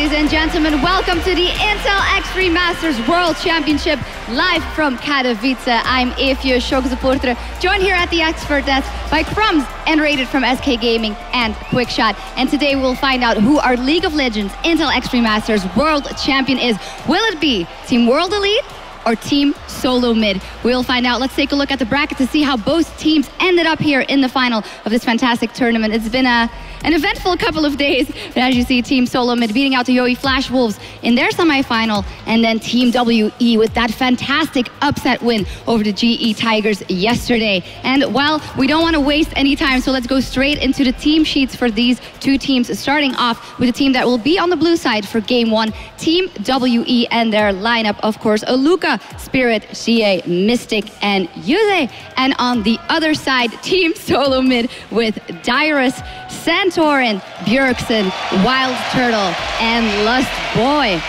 ladies and gentlemen. Welcome to the Intel X3 Masters World Championship, live from Katowice. I'm Evje Shoksupurtre, joined here at the expert desk by Crumbs and Rated from SK Gaming and Quickshot. And today we'll find out who our League of Legends Intel X3 Masters World Champion is. Will it be Team World Elite or Team Solo Mid? We'll find out. Let's take a look at the bracket to see how both teams ended up here in the final of this fantastic tournament. It's been an eventful couple of days, but as you see, Team Solo Mid beating out the Yowie Flash Wolves in their semifinal, and then Team WE with that fantastic upset win over the GE Tigers yesterday. And well, we don't want to waste any time, so let's go straight into the team sheets for these two teams, starting off with the team that will be on the blue side for Game 1, Team WE, and their lineup, of course, Aluka, Spirit, CA, Mystic, and Yuze. And on the other side, Team Solo Mid with Dyrus, Santorin, Bjergsen, Wild Turtle, and Lust Boy.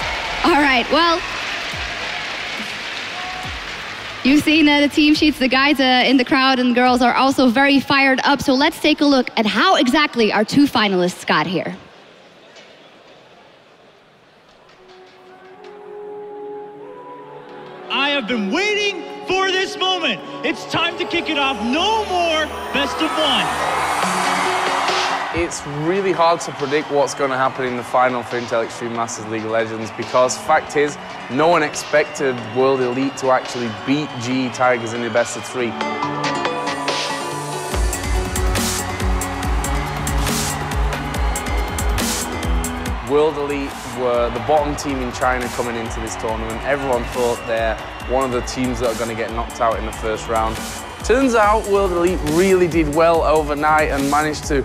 All right, well, you've seen the team sheets. The guys in the crowd and girls are also very fired up. So let's take a look at how exactly our two finalists got here. I have been waiting for this moment. It's time to kick it off. No more best of one. It's really hard to predict what's going to happen in the final for Intel Extreme Masters League of Legends, because fact is, no one expected World Elite to actually beat GE Tigers in the best of 3. World Elite were the bottom team in China coming into this tournament. Everyone thought they're one of the teams that are going to get knocked out in the first round. Turns out World Elite really did well overnight and managed to,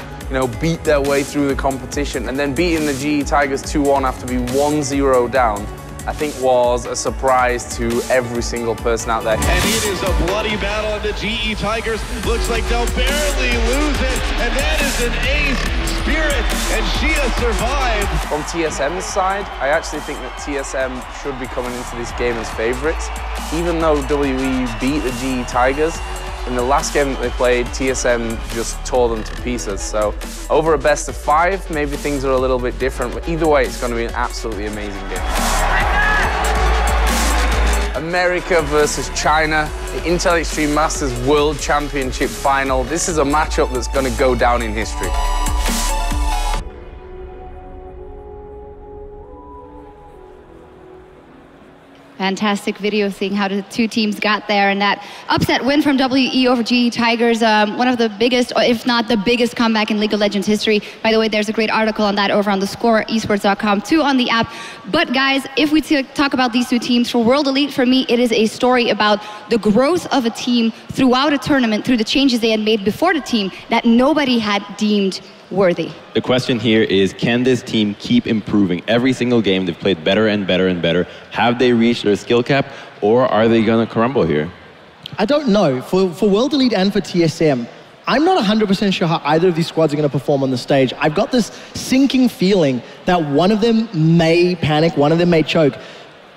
beat their way through the competition, and then beating the GE Tigers 2-1 after being 1-0 down, I think was a surprise to every single person out there. And it is a bloody battle, and the GE Tigers looks like they'll barely lose it, and that is an ace. Spirit and Shia survived. From TSM's side, I actually think that TSM should be coming into this game as favourites. Even though WE beat the GE Tigers, in the last game that they played, TSM just tore them to pieces. So over a best of 5, maybe things are a little bit different, but either way, it's going to be an absolutely amazing game. America versus China, the Intel Extreme Masters World Championship final. This is a matchup that's going to go down in history. Fantastic video seeing how the two teams got there, and that upset win from WE over GE Tigers, one of the biggest, or if not the biggest, comeback in League of Legends history. By the way, there's a great article on that over on the Score, esports.com, too, on the app. But guys, if we talk about these two teams, for World Elite, for me, it is a story about the growth of a team throughout a tournament, through the changes they had made before the team that nobody had deemed worthy. The question here is, can this team keep improving? Every single game they've played better and better and better. Have they reached their skill cap, or are they going to crumble here? I don't know. For World Elite and for TSM, I'm not 100% sure how either of these squads are going to perform on the stage. I've got this sinking feeling that one of them may panic, one of them may choke,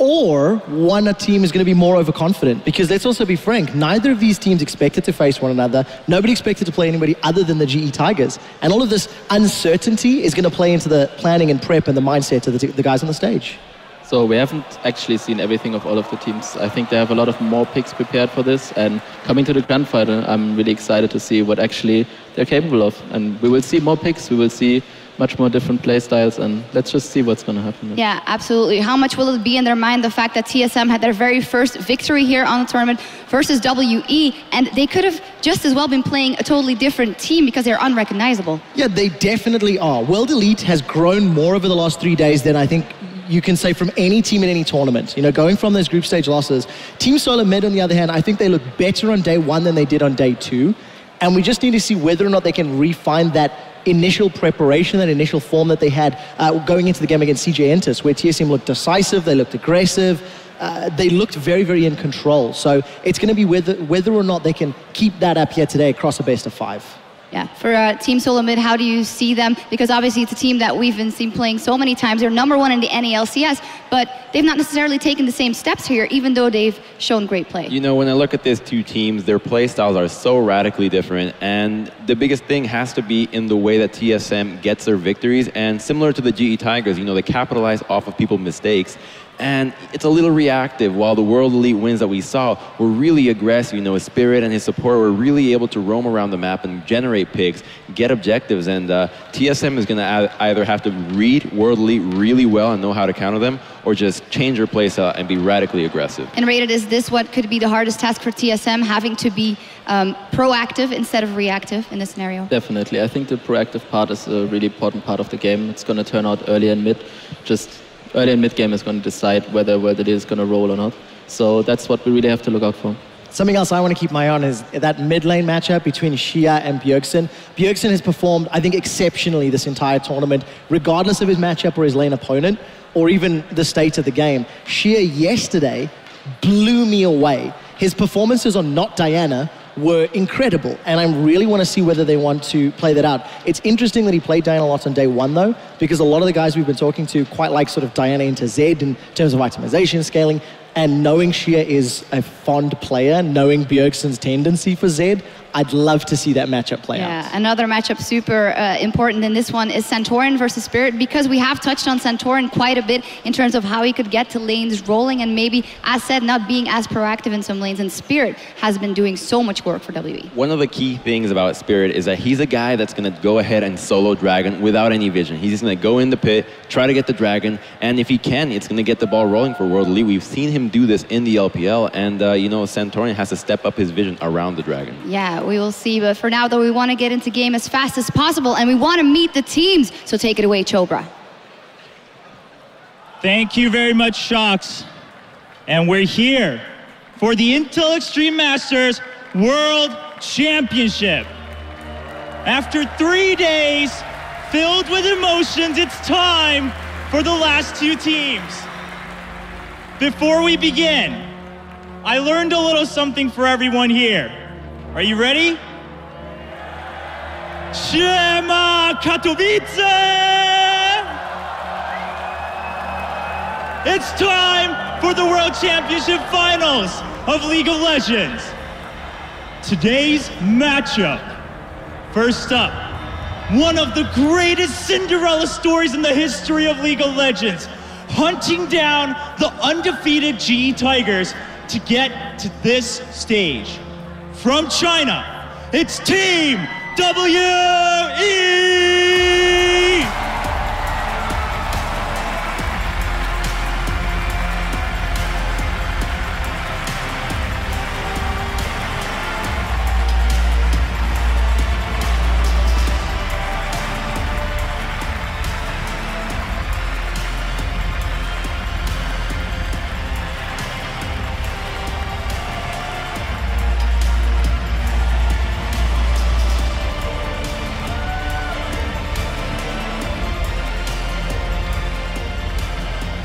or one team is going to be more overconfident. Because let's also be frank, neither of these teams expected to face one another. Nobody expected to play anybody other than the GE Tigers. And all of this uncertainty is going to play into the planning and prep and the mindset of the guys on the stage. So we haven't actually seen everything of all of the teams. I think they have a lot of more picks prepared for this, and coming to the grand final, I'm really excited to see what actually they're capable of. And we will see more picks, we will see much more different play styles, and let's just see what's going to happen. Yeah, absolutely. How much will it be in their mind, the fact that TSM had their very first victory here on the tournament versus WE, and they could have just as well been playing a totally different team because they're unrecognizable. Yeah, they definitely are. World Elite has grown more over the last 3 days than I think you can say from any team in any tournament. Going from those group stage losses. Team Solo Mid, on the other hand, I think they look better on day 1 than they did on day 2. And we just need to see whether or not they can refine that initial preparation, that initial form that they had going into the game against CJ Entus, where TSM looked decisive, they looked aggressive, they looked very, very in control. So it's going to be whether or not they can keep that up here today across a best of 5. Yeah, for Team Solo Mid, how do you see them? Because obviously it's a team that we've been seen playing so many times. They're #1 in the NALCS, but they've not necessarily taken the same steps here, even though they've shown great play. You know, when I look at these two teams, their play styles are so radically different, and the biggest thing has to be in the way that TSM gets their victories, and similar to the GE Tigers, you know, they capitalize off of people's mistakes. And it's a little reactive. While the World Elite wins that we saw were really aggressive, you know, his Spirit and his support were really able to roam around the map and generate picks, get objectives, and TSM is going to either have to read World Elite really well and know how to counter them, or just change their play style and be radically aggressive. And Rated, is this what could be the hardest task for TSM, having to be proactive instead of reactive in this scenario? Definitely. I think the proactive part is a really important part of the game. It's going to turn out early and mid. Just early and mid game is going to decide whether it is going to roll or not. So that's what we really have to look out for. Something else I want to keep my eye on is that mid lane matchup between Shia and Bjergsen. Bjergsen has performed, I think, exceptionally this entire tournament, regardless of his matchup or his lane opponent, or even the state of the game. Shia yesterday blew me away. His performances on Not Diana were incredible, and I really want to see whether they want to play that out. It's interesting that he played Diana a lot on day one, though, because a lot of the guys we've been talking to quite like sort of Diana into Zed in terms of itemization, scaling, and knowing Shia is a fond player, knowing Bjergsen's tendency for Zed, I'd love to see that matchup play out. Yeah, another matchup super important in this one is Santorin versus Spirit, because we have touched on Santorin quite a bit in terms of how he could get to lanes rolling and maybe, as said, not being as proactive in some lanes, and Spirit has been doing so much work for WE. One of the key things about Spirit is that he's a guy that's going to go ahead and solo Dragon without any vision. He's just going to go in the pit, try to get the Dragon, and if he can, it's going to get the ball rolling for World Elite. We've seen him do this in the LPL, and you know, Santorin has to step up his vision around the Dragon. Yeah, we will see, but for now, though, we want to get into game as fast as possible, and we want to meet the teams, so take it away, Chobra. Thank you very much, Shocks. And we're here for the Intel Extreme Masters World Championship. After 3 days filled with emotions, it's time for the last two teams. Before we begin, I learned a little something for everyone here. Are you ready? Siema Katowice! It's time for the World Championship Finals of League of Legends. Today's matchup. First up, one of the greatest Cinderella stories in the history of League of Legends, hunting down the undefeated GE Tigers to get to this stage. From China, it's Team WE!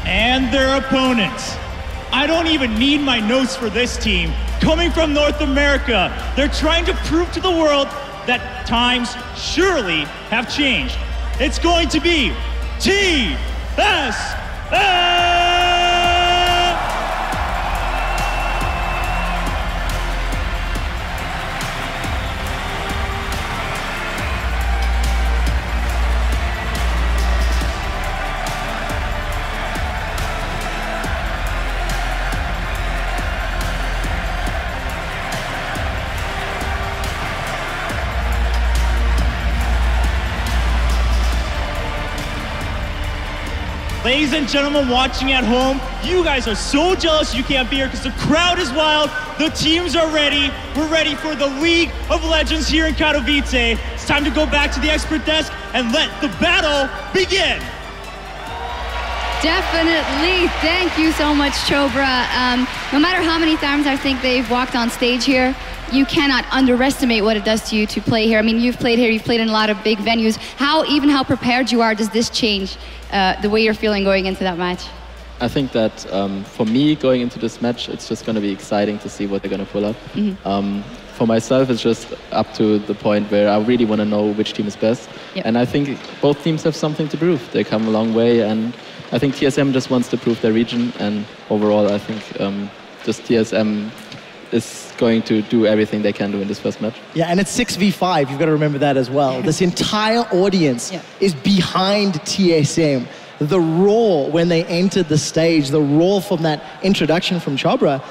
And their opponents. I don't even need my notes for this team. Coming from North America, they're trying to prove to the world that times surely have changed. It's going to be TSM! Ladies and gentlemen watching at home, you guys are so jealous you can't be here because the crowd is wild, the teams are ready, we're ready for the League of Legends here in Katowice. It's time to go back to the expert desk and let the battle begin. Definitely. Thank you so much, Chobra. No matter how many times I think they've walked on stage here, you cannot underestimate what it does to you to play here. I mean, you've played here, you've played in a lot of big venues. How prepared you are, does this change the way you're feeling going into that match? I think that for me, going into this match, it's just going to be exciting to see what they're going to pull up. for myself, it's just up to the point where I really want to know which team is best. Yep. And I think both teams have something to prove. They come a long way, and I think TSM just wants to prove their region. And overall, I think just TSM is going to do everything they can do in this first match. Yeah, and it's 6v5. You've got to remember that as well. This entire audience is behind TSM. The roar when they entered the stage, the roar from that introduction from Chobra,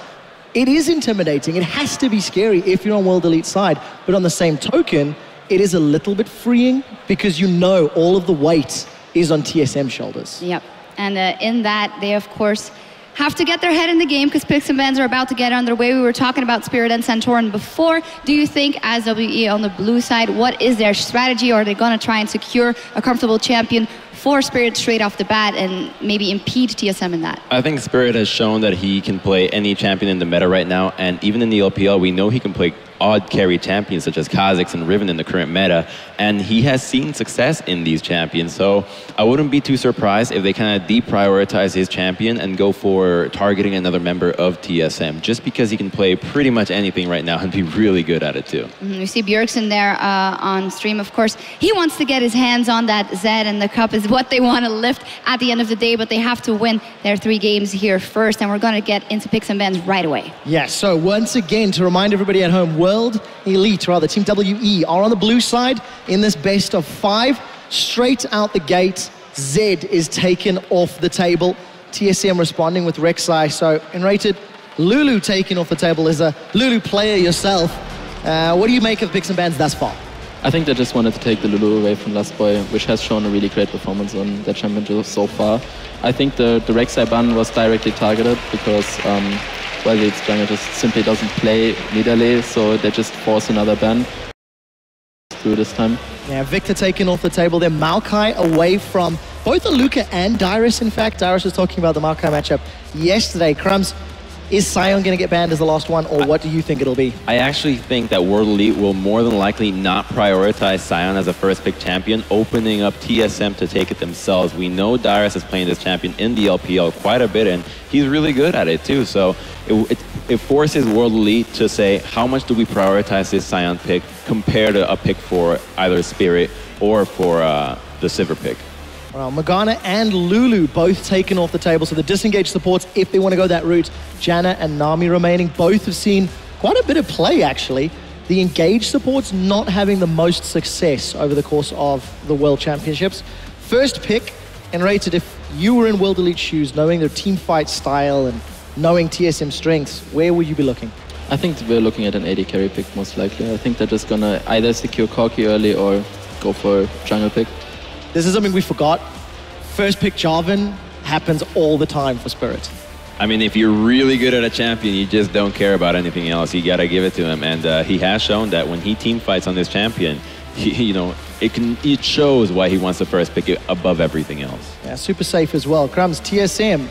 it is intimidating. It has to be scary if you're on World Elite side. But on the same token, it is a little bit freeing because you know all of the weight is on TSM's shoulders. Yep. And in that, they, of course, have to get their head in the game because Picks and Bans are about to get underway. We were talking about Spirit and Santorin before. Do you think, as WE on the blue side, what is their strategy? Or are they going to try and secure a comfortable champion for Spirit straight off the bat and maybe impede TSM in that? I think Spirit has shown that he can play any champion in the meta right now, and even in the LPL, we know he can play odd carry champions such as Kha'Zix and Riven in the current meta, and he has seen success in these champions. So I wouldn't be too surprised if they kind of deprioritize his champion and go for targeting another member of TSM, just because he can play pretty much anything right now and be really good at it too. You see Bjergsen there on stream, of course. He wants to get his hands on that Z, and the cup is what they want to lift at the end of the day, but they have to win their 3 games here first, and we're going to get into Picks and Bans right away. Yeah, so once again, to remind everybody at home, World Elite, rather, Team WE are on the blue side in this best of 5. Straight out the gate, Z is taken off the table. TSM responding with Rek'Sai. So, Enrated, Lulu taken off the table. As a Lulu player yourself, what do you make of Picks and Bans thus far? I think they just wanted to take the Lulu away from Last Boy, which has shown a really great performance on the championship so far. I think the Rek'Sai ban was directly targeted because well, its jungle just simply doesn't play Nidalee, so they just force another ban through this time. Yeah, Victor taken off the table there. Maokai away from both Aluka and Dyrus, in fact. Dyrus was talking about the Maokai matchup yesterday. Crumbs, is Sion going to get banned as the last one, or what do you think it'll be? I actually think that World Elite will more than likely not prioritize Sion as a first pick champion, opening up TSM to take it themselves. We know Dyrus is playing this champion in the LPL quite a bit, and he's really good at it too. So it forces World Elite to say, how much do we prioritize this Sion pick compared to a pick for either Spirit or for the Sivir pick? Well, Morgana and Lulu both taken off the table, so the disengaged supports, if they want to go that route, Janna and Nami remaining, both have seen quite a bit of play, actually. The engaged supports not having the most success over the course of the World Championships. First pick, Enrated, if you were in World Elite shoes, knowing their team fight style and knowing TSM strengths, where would you be looking? I think we're looking at an AD carry pick, most likely. I think they're just going to either secure Corki early or go for a jungle pick. This is something we forgot. First pick Jarvan happens all the time for Spirit. I mean, if you're really good at a champion, you just don't care about anything else. You gotta give it to him, and he has shown that when he team fights on this champion, it shows why he wants the first pick above everything else. Yeah, super safe as well. Crumbs, TSM,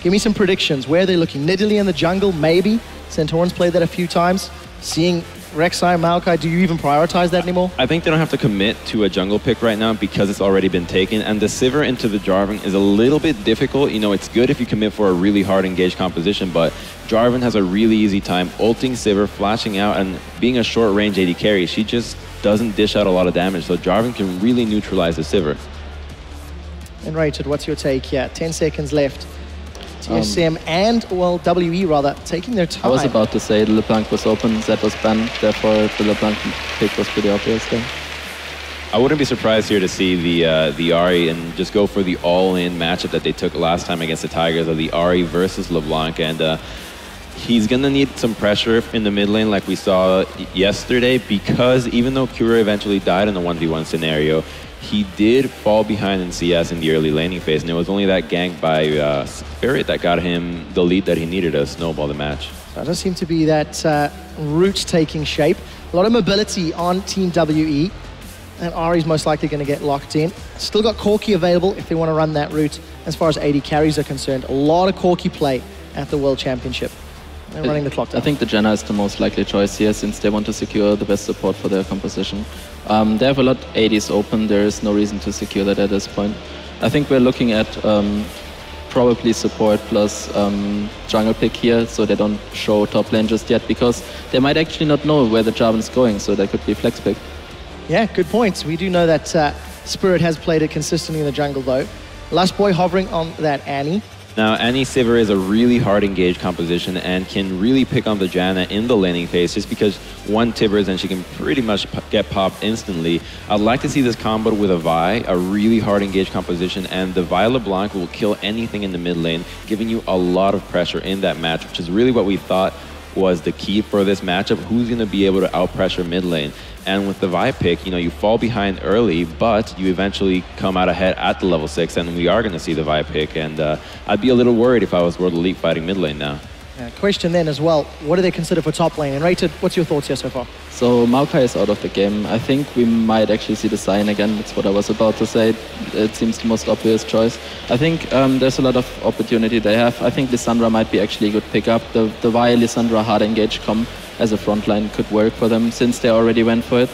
give me some predictions. Where are they looking? Nidalee in the jungle, maybe. Santorin's played that a few times. Seeing Rek'Sai, Maokai, do you even prioritize that anymore? I think they don't have to commit to a jungle pick right now because it's already been taken, and the Sivir into the Jarvan is a little bit difficult. You know, it's good if you commit for a really hard engaged composition, but Jarvan has a really easy time ulting Sivir, flashing out, and being a short range AD carry, she just doesn't dish out a lot of damage, so Jarvan can really neutralize the Sivir. Enrated, what's your take here? 10 seconds left. TSM and, well, WE rather, taking their time. I was about to say the LeBlanc was open, Zed was banned, therefore the LeBlanc pick was pretty obvious then. I wouldn't be surprised here to see the Ahri and just go for the all-in matchup that they took last time against the Tigers, of the Ahri versus LeBlanc, and he's going to need some pressure in the mid lane like we saw yesterday, because even though Cura eventually died in the 1v1 scenario, he did fall behind in CS in the early laning phase, and it was only that gank by Spirit that got him the lead that he needed to snowball the match. So it does seem to be that route taking shape. A lot of mobility on Team WE, and Ahri's most likely going to get locked in. Still got Corki available if they want to run that route. As far as AD carries are concerned, a lot of Corki play at the World Championship. They're running the clock down. I think the Janna is the most likely choice here, since they want to secure the best support for their composition. They have a lot of ADs open, there is no reason to secure that at this point. I think we're looking at probably support plus jungle pick here, so they don't show top lane just yet, because they might actually not know where the Jarvan is going, so that could be flex pick. Yeah, good points. We do know that Spirit has played it consistently in the jungle, though. Last boy hovering on that Annie. Now, Annie Sivir is a really hard engaged composition and can really pick on the Janna in the laning phase just because one Tibbers and she can pretty much get popped instantly. I'd like to see this combo with a Vi, a really hard engaged composition, and the Vi LeBlanc will kill anything in the mid lane, giving you a lot of pressure in that match, which is really what we thought was the key for this matchup. Who's going to be able to out-pressure mid lane? And with the Vi pick, you know, you fall behind early, but you eventually come out ahead at the level 6, and we are going to see the Vi pick. And I'd be a little worried if I was World Elite fighting mid lane now. Question then as well, what do they consider for top lane? And Rated, what's your thoughts here so far? So Maokai is out of the game. I think we might actually see the Sion again. That's what I was about to say. It seems the most obvious choice. I think there's a lot of opportunity they have. I think Lissandra might be actually a good pickup. The Vi Lissandra hard engage comp as a frontline could work for them since they already went for it.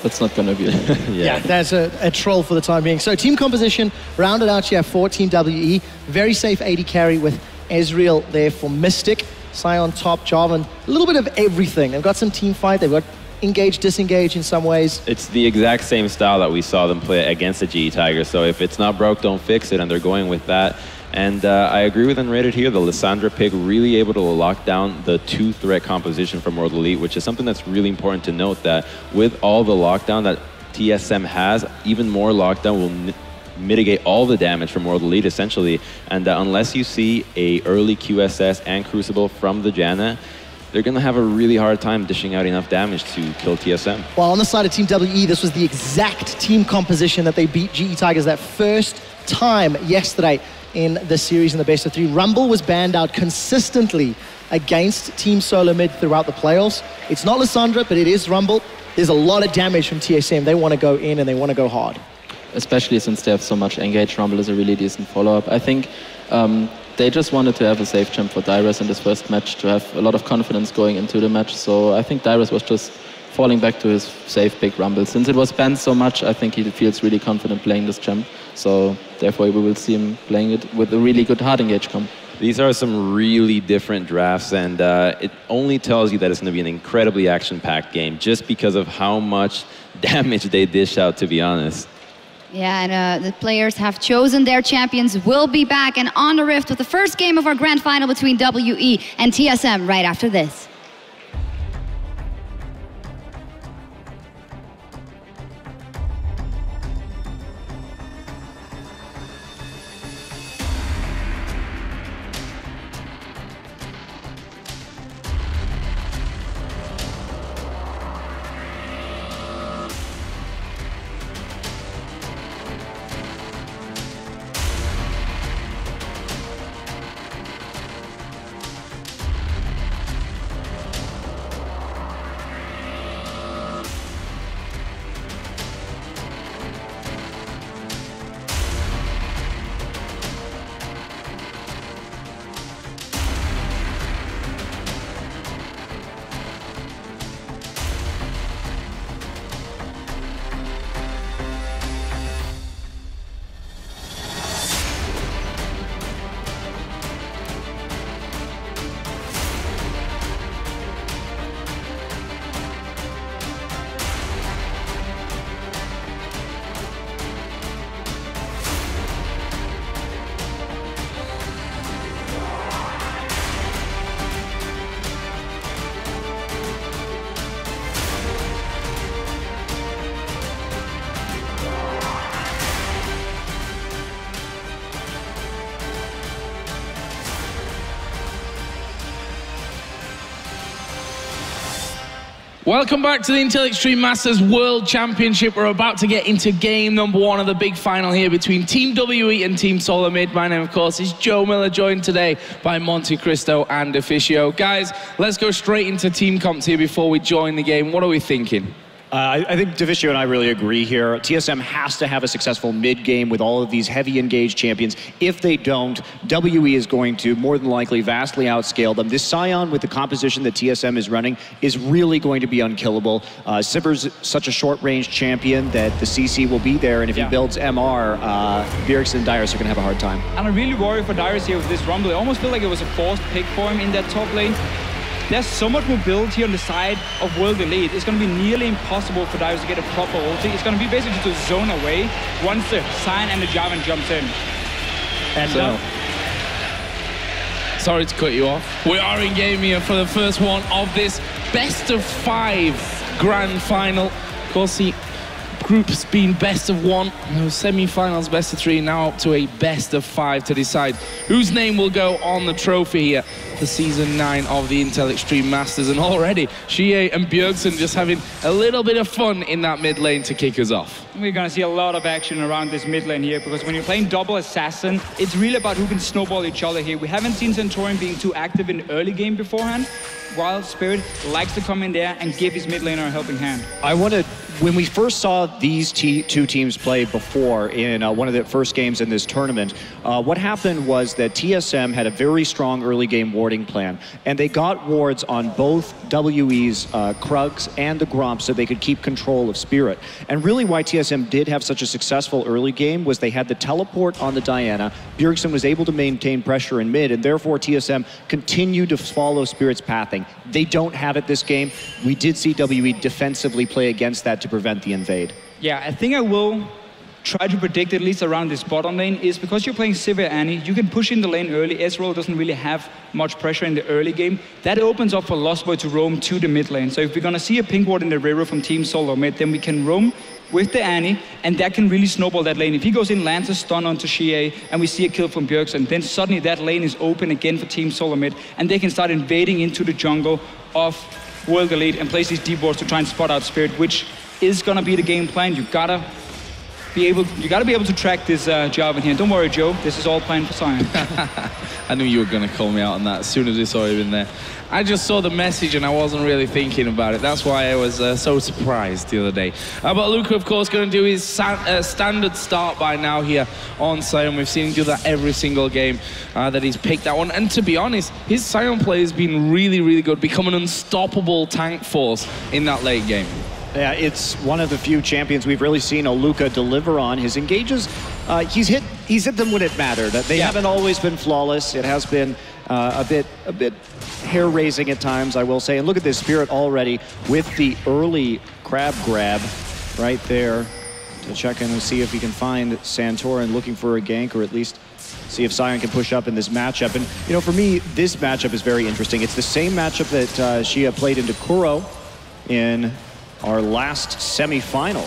That's not going to be it. Yeah, that's a troll for the time being. So team composition rounded out here for Team WE. Very safe AD carry with Ezreal there for Mystic. Sion top, Jarvan, a little bit of everything. They've got some team fight, they've got engage, disengage in some ways. It's the exact same style that we saw them play against the GE Tigers. So if it's not broke, don't fix it, and they're going with that. And I agree with Unrated here. The Lissandra pick really able to lock down the 2-threat composition from World Elite, which is something that's really important to note, that with all the lockdown that TSM has, even more lockdown will mitigate all the damage from World Elite, essentially. And unless you see a early QSS and Crucible from the Janna, they're going to have a really hard time dishing out enough damage to kill TSM. Well, on the side of Team WE, this was the exact team composition that they beat GE Tigers that first time yesterday in the series in the best of 3. Rumble was banned out consistently against Team Solo Mid throughout the playoffs. It's not Lissandra, but it is Rumble. There's a lot of damage from TSM. They want to go in and they want to go hard. Especially since they have so much engaged. Rumble is a really decent follow-up. I think they just wanted to have a safe champ for Dyrus in this first match, to have a lot of confidence going into the match. So I think Dyrus was just falling back to his safe pick Rumble. Since it was banned so much, I think he feels really confident playing this champ. So therefore we will see him playing it with a really good hard engage comp. These are some really different drafts, and it only tells you that it's going to be an incredibly action-packed game just because of how much damage they dish out, to be honest. Yeah, and the players have chosen their champions. We'll be back and on the Rift with the first game of our grand final between WE and TSM right after this. Welcome back to the Intel Extreme Masters World Championship. We're about to get into game number 1 of the big final here between Team WE and Team Solo Mid. My name, of course, is Joe Miller, joined today by Monte Cristo and Officio. Guys, let's go straight into team comps here before we join the game. What are we thinking? I think Devicio and I really agree here. TSM has to have a successful mid-game with all of these heavy engaged champions. If they don't, WE is going to more than likely vastly outscale them. This Scion with the composition that TSM is running is really going to be unkillable. Sivir's such a short-range champion that the CC will be there, and if he builds MR, Bjergsen and Dyrus are going to have a hard time. And I really worry for Dyrus here with this Rumble. I almost feel like it was a forced pick for him in that top lane. There's so much mobility on the side of World Elite. It's going to be nearly impossible for Dyrus to get a proper ulti. It's going to be basically just a zone away once the Scion and the Jarvan jumps in. And sorry to cut you off. We are in game here for the first one of this best of 5 grand final. Of course, the group's been best of 1, semi-finals best of 3, now up to a best of 5 to decide whose name will go on the trophy here for season 9 of the Intel Extreme Masters. And already Xie and Bjergsen just having a little bit of fun in that mid lane to kick us off. We're going to see a lot of action around this mid lane here, because when you're playing double assassin, it's really about who can snowball each other here. We haven't seen Santorin being too active in early game beforehand, while Spirit likes to come in there and give his mid laner a helping hand. When we first saw these two teams play before in one of the first games in this tournament, what happened was that TSM had a very strong early game warding plan, and they got wards on both WE's Krugs and the Gromp so they could keep control of Spirit. And really why TSM did have such a successful early game was they had the teleport on the Diana, Bjergsen was able to maintain pressure in mid, and therefore TSM continued to follow Spirit's pathing. They don't have it this game. We did see WE defensively play against that to prevent the invade. Yeah, I think I will try to predict at least around this bottom lane is because you're playing Sivir Annie, you can push in the lane early. Ezreal doesn't really have much pressure in the early game. That opens up for Lost Boy to roam to the mid lane. So if we're going to see a pink ward in the river from Team Solo mid, then we can roam with the Annie, and that can really snowball that lane. If he goes in, lands a stun onto Xie, and we see a kill from Bjergsen, then suddenly that lane is open again for Team Solo mid, and they can start invading into the jungle of World Elite and place these deep wards to try and spot out Spirit, which is gonna be the game plan. You gotta be able to track this Jarvan here. Don't worry, Joe. This is all planned for Scion. I knew you were going to call me out on that as soon as I saw you in there. I just saw the message and I wasn't really thinking about it. That's why I was so surprised the other day. But Luca, of course, going to do his standard start by now here on Scion. We've seen him do that every single game that he's picked that one. And to be honest, his Scion play has been really, really good. Become an unstoppable tank force in that late game. Yeah, it's one of the few champions we've really seen Luca deliver on. His engages, he's hit them when it mattered. They haven't always been flawless. It has been a bit hair-raising at times, I will say. And look at this Spirit already with the early crab grab right there to check in and see if he can find Santorin looking for a gank, or at least see if Scion can push up in this matchup. And, you know, for me, this matchup is very interesting. It's the same matchup that Xie played into Kuro in our last semi-final.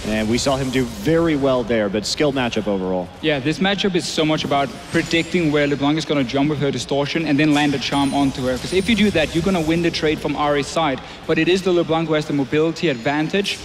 And we saw him do very well there, but skill matchup overall. Yeah, this matchup is so much about predicting where LeBlanc is going to jump with her distortion and then land a charm onto her. Because if you do that, you're going to win the trade from Ari's side. But it is the LeBlanc who has the mobility advantage,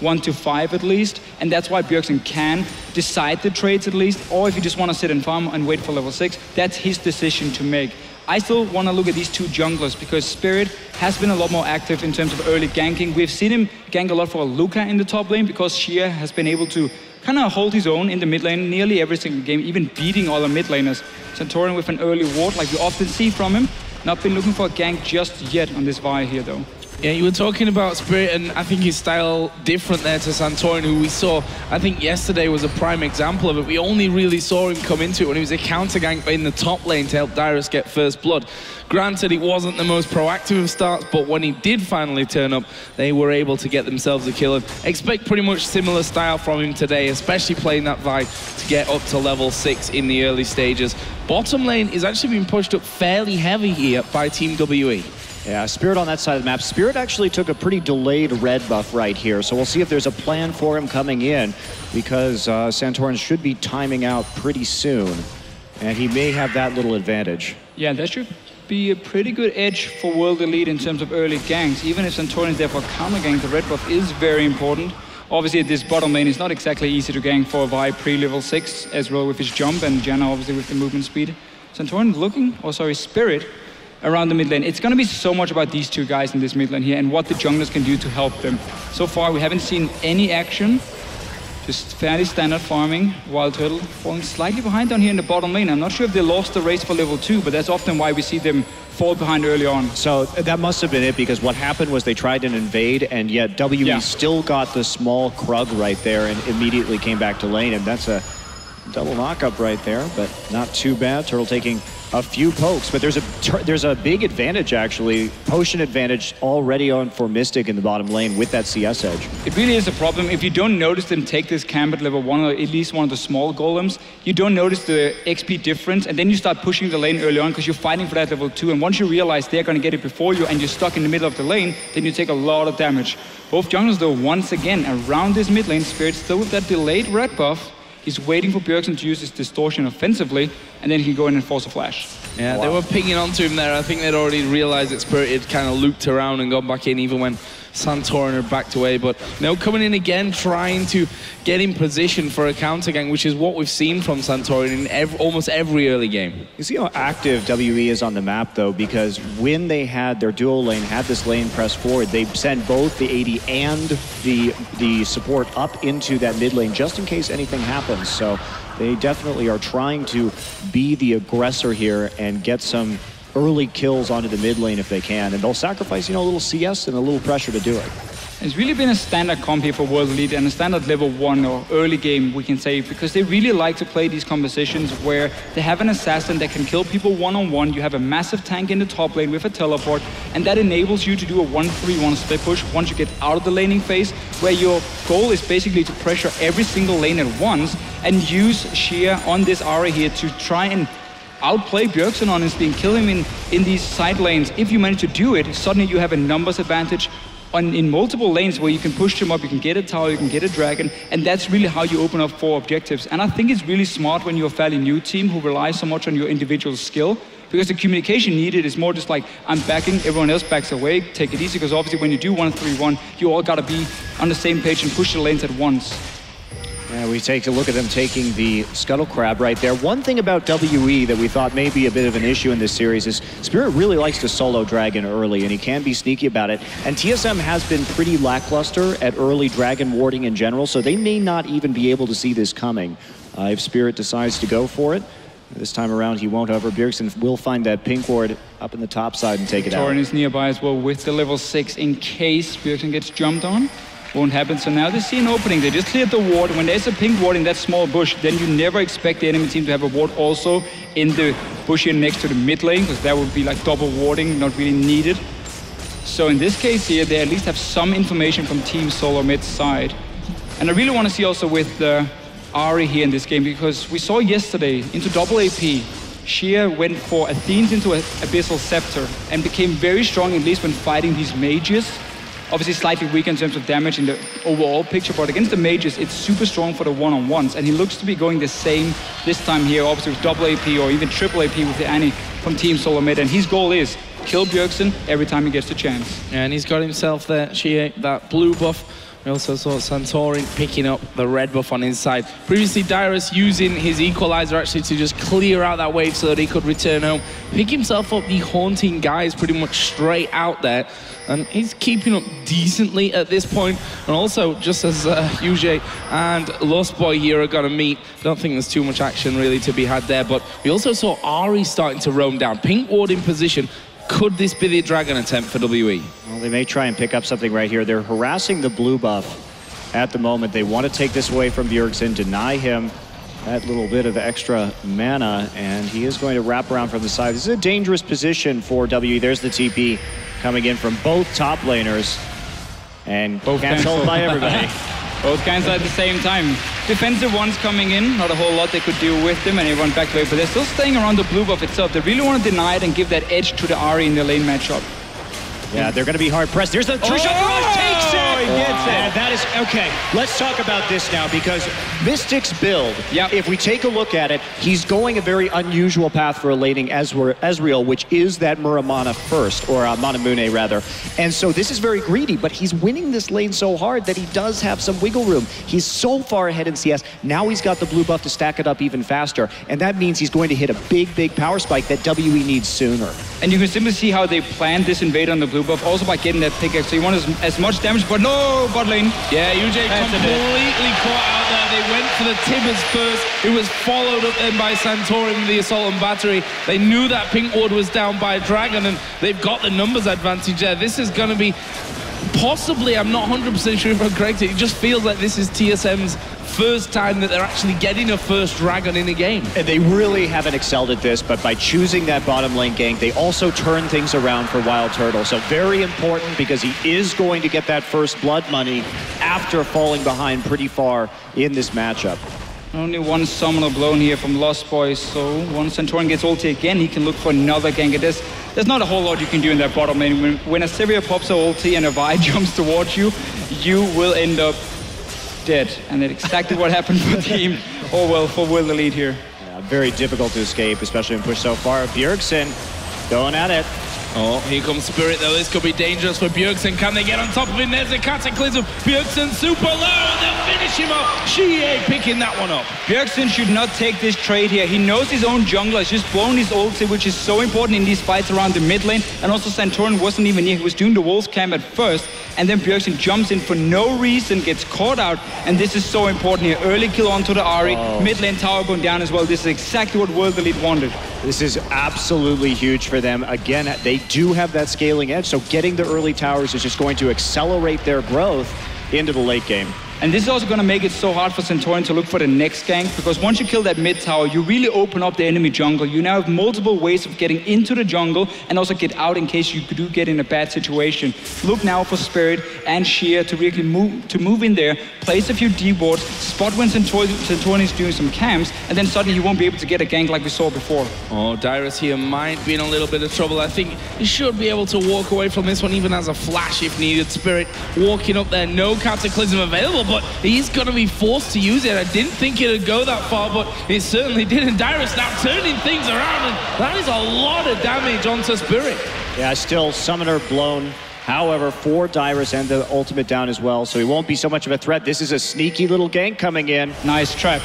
1 to 5 at least, and that's why Bjergsen can decide the trades at least, or if you just want to sit and farm and wait for level 6, that's his decision to make. I still want to look at these two junglers because Spirit has been a lot more active in terms of early ganking. We've seen him gank a lot for Luca in the top lane because Xie has been able to kind of hold his own in the mid lane nearly every single game, even beating all the mid laners. Santorin with an early ward like we often see from him. Not been looking for a gank just yet on this Vi here though. Yeah, you were talking about Spirit, and I think his style different there to Santorin, who we saw, I think yesterday was a prime example of it. We only really saw him come into it when he was a counter gank in the top lane to help Dyrus get first blood. Granted, it wasn't the most proactive of starts, but when he did finally turn up, they were able to get themselves a kill. And expect pretty much similar style from him today, especially playing that Vi to get up to level 6 in the early stages. Bottom lane is actually being pushed up fairly heavy here by Team WE. Yeah, Spirit on that side of the map. Spirit actually took a pretty delayed red buff right here, so we'll see if there's a plan for him coming in, because Santorin should be timing out pretty soon, and he may have that little advantage. Yeah, that should be a pretty good edge for World Elite in terms of early ganks. Even if Santorin is there for counter gank, the red buff is very important. Obviously, this bottom lane is not exactly easy to gank for Vi pre-level 6, Ezreal with his jump, and Janna obviously with the movement speed. Santorin looking, Spirit, around the mid lane. It's going to be so much about these two guys in this mid lane here and what the junglers can do to help them. So far, we haven't seen any action. Just fairly standard farming. Wild Turtle falling slightly behind down here in the bottom lane. I'm not sure if they lost the race for level 2, but that's often why we see them fall behind early on. So that must have been it, because what happened was they tried an invade, and yet WE still got the small Krug right there and immediately came back to lane, and that's a double knockup right there, but not too bad. Turtle taking a few pokes, but there's a big advantage, actually, potion advantage already on for Mystic in the bottom lane with that CS edge. It really is a problem. If you don't notice them take this camp at level 1 or at least one of the small golems, you don't notice the XP difference, and then you start pushing the lane early on because you're fighting for that level 2, and once you realize they're going to get it before you and you're stuck in the middle of the lane, then you take a lot of damage. Both junglers, though, once again around this mid lane, Spirit still with that delayed red buff. He's waiting for Bjergsen to use his distortion offensively, and then he can go in and force a flash. Yeah, they were pinging onto him there. I think they'd already realized that Spirit had kind of looped around and gone back in, even when Santorin had backed away. But coming in again, trying to get in position for a counter gang, which is what we've seen from Santorin in almost every early game. You see how active WE is on the map, though, because when they had their duo lane, had this lane press forward, they sent both the AD and the support up into that mid lane just in case anything happens. So they definitely are trying to be the aggressor here and get some early kills onto the mid lane if they can, and they'll sacrifice, a little CS and a little pressure to do it. It's really been a standard comp here for World Elite and a standard level 1 or early game, we can say, because they really like to play these compositions where they have an assassin that can kill people one-on-one, you have a massive tank in the top lane with a teleport, and that enables you to do a 1-3-1 split push once you get out of the laning phase, where your goal is basically to pressure every single lane at once and use Sheer on this Ahri here to try and outplay Bjergsen, honestly, and kill him in these side lanes. If you manage to do it, suddenly you have a numbers advantage in multiple lanes where you can push him up, you can get a tower, you can get a dragon, and that's really how you open up 4 objectives. And I think it's really smart when you're a fairly new team who relies so much on your individual skill, because the communication needed is more just like, I'm backing, everyone else backs away, take it easy, because obviously when you do 1-3-1, you all gotta be on the same page and push the lanes at once. Yeah, we take a look at them taking the Scuttle Crab right there. One thing about WE that we thought may be a bit of an issue in this series is Spirit really likes to solo Dragon early, and he can be sneaky about it. And TSM has been pretty lackluster at early Dragon warding in general, so they may not even be able to see this coming if Spirit decides to go for it. This time around, he won't, however. Bjergsen will find that pink ward up in the top side and take it out. Torin is nearby as well with the level 6 in case Bjergsen gets jumped on. Won't happen. So now they see an opening. They just cleared the ward. When there's a pink ward in that small bush, then you never expect the enemy team to have a ward also in the bush here next to the mid lane, because that would be like double warding, not really needed. So in this case here, they at least have some information from Team Solar Mid's side. And I really want to see also with Ahri here in this game, because we saw yesterday into double AP, Sheer went for Athene's into an Abyssal Scepter and became very strong, at least when fighting these mages. Obviously slightly weak in terms of damage in the overall picture, but against the mages, it's super strong for the one-on-ones, and he looks to be going the same this time here, obviously with double AP or even triple AP with the Annie from Team Solar Mid, and his goal is kill Bjergsen every time he gets the chance. And he's got himself there, that blue buff. We also saw Santorin picking up the red buff on his side. Previously, Dyrus using his equalizer actually to just clear out that wave so that he could return home. Pick himself up the Haunting guys pretty much straight out there. And he's keeping up decently at this point. And also, just as Yuji and Lost Boy here are going to meet, don't think there's too much action really to be had there. But we also saw Ahri starting to roam down. Pink ward in position. Could this be the Dragon attempt for WE? Well, they may try and pick up something right here. They're harassing the blue buff at the moment. They want to take this away from Bjergsen, deny him that little bit of extra mana, and he is going to wrap around from the side. This is a dangerous position for WE. There's the TP coming in from both top laners, and both cancelled by everybody. Both cancel at the same time. Defensive ones coming in, not a whole lot they could do with them, and everyone back away, but they're still staying around the blue buff itself. They really want to deny it and give that edge to the Ahri in the lane matchup. Yeah, they're going to be hard pressed. There's the true shot. Takes it! he gets it. And that is, okay, let's talk about this now, because Mystic's build, if we take a look at it, he's going a very unusual path for a laning Ezreal, which is that Muramana first, or Manamune rather. And so this is very greedy, but he's winning this lane so hard that he does have some wiggle room. He's so far ahead in CS. Now he's got the blue buff to stack it up even faster. And that means he's going to hit a big power spike that WE needs sooner. And you can simply see how they planned this invade on the blue buff, also by getting that pickaxe. So you want as much damage, but no, bot lane. Yeah, UJ completely caught out there. They went for the Tibbers first. It was followed up then by Santorin with the assault and battery. They knew that pink ward was down by Dragon, and they've got the numbers advantage there. This is going to be possibly, I'm not 100% sure if I'm correct, it just feels like this is TSM's first time that they're actually getting a first Dragon in a game. And they really haven't excelled at this, but by choosing that bottom lane gank, they also turn things around for Wild Turtle. So very important, because he is going to get that first blood money after falling behind pretty far in this matchup. Only one summoner blown here from Lost Boys, so once Santorin gets ulti again, he can look for another gank. There's not a whole lot you can do in that bottom lane. When a Sivir pops her ulti and a Vi jumps towards you, you will end up dead. And that's exactly what happened for Team, oh well, for Will the lead here. Yeah, very difficult to escape, especially when pushed so far. Bjergsen going at it. Oh, here comes Spirit though. This could be dangerous for Bjergsen. Can they get on top of him? There's a Cataclysm. Bjergsen super low, and they'll finish him up. Xie picking that one up. Bjergsen should not take this trade here. He knows his own jungler has just blown his ulti, which is so important in these fights around the mid lane. And also Santorin wasn't even near. He was doing the Wolf camp at first, and then Bjergsen jumps in for no reason, gets caught out, and this is so important here. Early kill onto the Ahri, mid lane tower going down as well. This is exactly what World Elite wanted. This is absolutely huge for them. Again, they do have that scaling edge, so getting the early towers is just going to accelerate their growth into the late game. And this is also going to make it so hard for Santorin to look for the next gank, because once you kill that mid tower, you really open up the enemy jungle. You now have multiple ways of getting into the jungle and also get out in case you do get in a bad situation. Look now for Spirit and Xie to really move in there, place a few D-wards, spot when Santorin is doing some camps, and then suddenly you won't be able to get a gank like we saw before. Oh, Dyrus here might be in a little bit of trouble. I think he should be able to walk away from this one, even as a flash if needed. Spirit walking up there, no Cataclysm available, but he's going to be forced to use it. I didn't think it would go that far, but it certainly did. And Dyrus now turning things around, and that is a lot of damage onto Spirit. Yeah, still Summoner blown. However, for Dyrus and the ultimate down as well, so he won't be so much of a threat. This is a sneaky little gank coming in. Nice trap.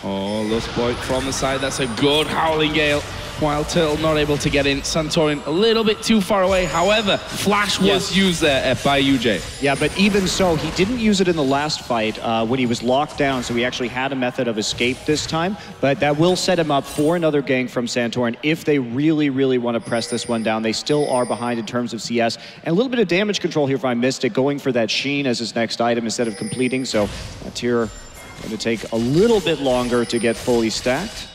Oh, Lost Boy from the side. That's a good Howling Gale. Wild Turtle not able to get in. Santorin a little bit too far away. However, Flash was used there by UJ. Yeah, but even so, he didn't use it in the last fight when he was locked down, so he actually had a method of escape this time. But that will set him up for another gank from Santorin if they really want to press this one down. They still are behind in terms of CS. And a little bit of damage control here from Mystic, going for that Sheen as his next item instead of completing. So Tyr going to take a little bit longer to get fully stacked.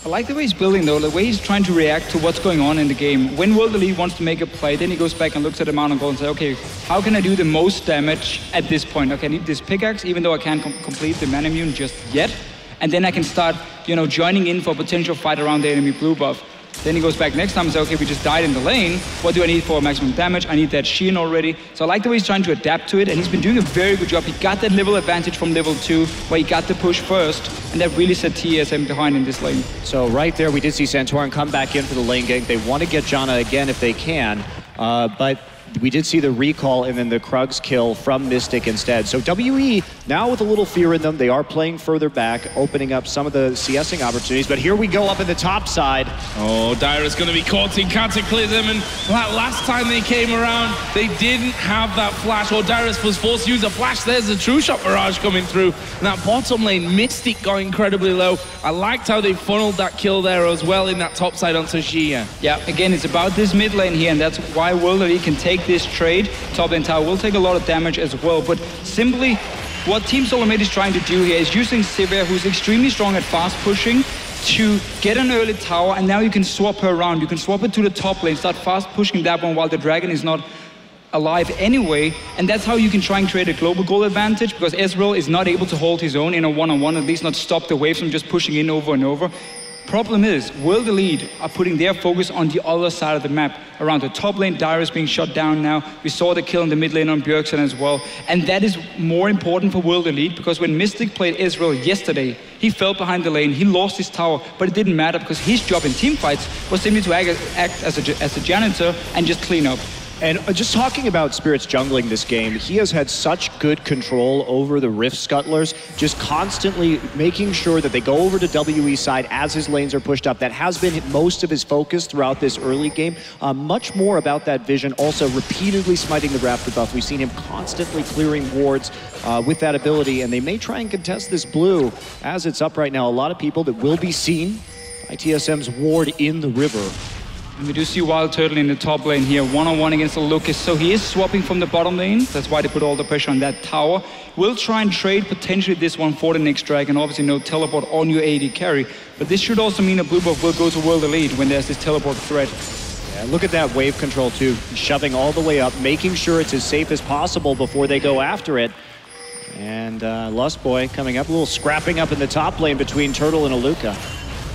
I like the way he's building though, the way he's trying to react to what's going on in the game. When World Elite wants to make a play, then he goes back and looks at the amount of gold and says, okay, how can I do the most damage at this point? Okay, I need this pickaxe, even though I can't complete the mana immune just yet. And then I can start, joining in for a potential fight around the enemy blue buff. Then he goes back next time and says, okay, we just died in the lane. What do I need for maximum damage? I need that Sheen already. So I like the way he's trying to adapt to it, and he's been doing a very good job. He got that level advantage from level 2, where he got the push first, and that really set TSM behind in this lane. So right there, we did see Santorin come back in for the lane gank. They want to get Janna again if they can, but we did see the recall and then the Krugs kill from Mystic instead. So WE, now with a little fear in them, they are playing further back, opening up some of the CSing opportunities. But here we go up in the top side. Oh, Dyrus going to be caught in Cataclysm, and last time they came around, they didn't have that flash, or Dyrus was forced to use a flash. There's a True Shot barrage coming through. And that bottom lane, Mystic going incredibly low. I liked how they funneled that kill there as well in that top side onto Xie. Yeah, again, it's about this mid lane here, and that's why World Elite can take this trade. Top lane tower will take a lot of damage as well, but simply what Team Solomate is trying to do here is using Sivir, who's extremely strong at fast pushing, to get an early tower, and now you can swap her around. You can swap it to the top lane, start fast pushing that one while the dragon is not alive anyway, and that's how you can try and create a global goal advantage, because Ezreal is not able to hold his own in a one-on-one, at least not stop the waves from just pushing in over and over. Problem is, World Elite are putting their focus on the other side of the map, around the top lane. Dyrus being shot down now. We saw the kill in the mid lane on Bjergsen as well. And that is more important for World Elite, because when Mystic played Israel yesterday, he fell behind the lane, he lost his tower, but it didn't matter because his job in team fights was simply to act as a janitor and just clean up. And just talking about Spirit's jungling this game, he has had such good control over the Rift Scuttlers, just constantly making sure that they go over to WE side as his lanes are pushed up. That has been most of his focus throughout this early game. Much more about that vision, also repeatedly smiting the Raptor buff. We've seen him constantly clearing wards with that ability, and they may try and contest this blue as it's up right now. A lot of people that will be seen by TSM's ward in the river. And we do see Wild Turtle in the top lane here, one-on-one against the Lucas. So he is swapping from the bottom lane. That's why they put all the pressure on that tower. We'll try and trade potentially this one for the next dragon. Obviously no teleport on your AD carry. But this should also mean a blue buff will go to World Elite when there's this teleport threat. Yeah, look at that wave control too. Shoving all the way up, making sure it's as safe as possible before they go after it. And Lustboy coming up, a little scrapping up in the top lane between Turtle and Aluka.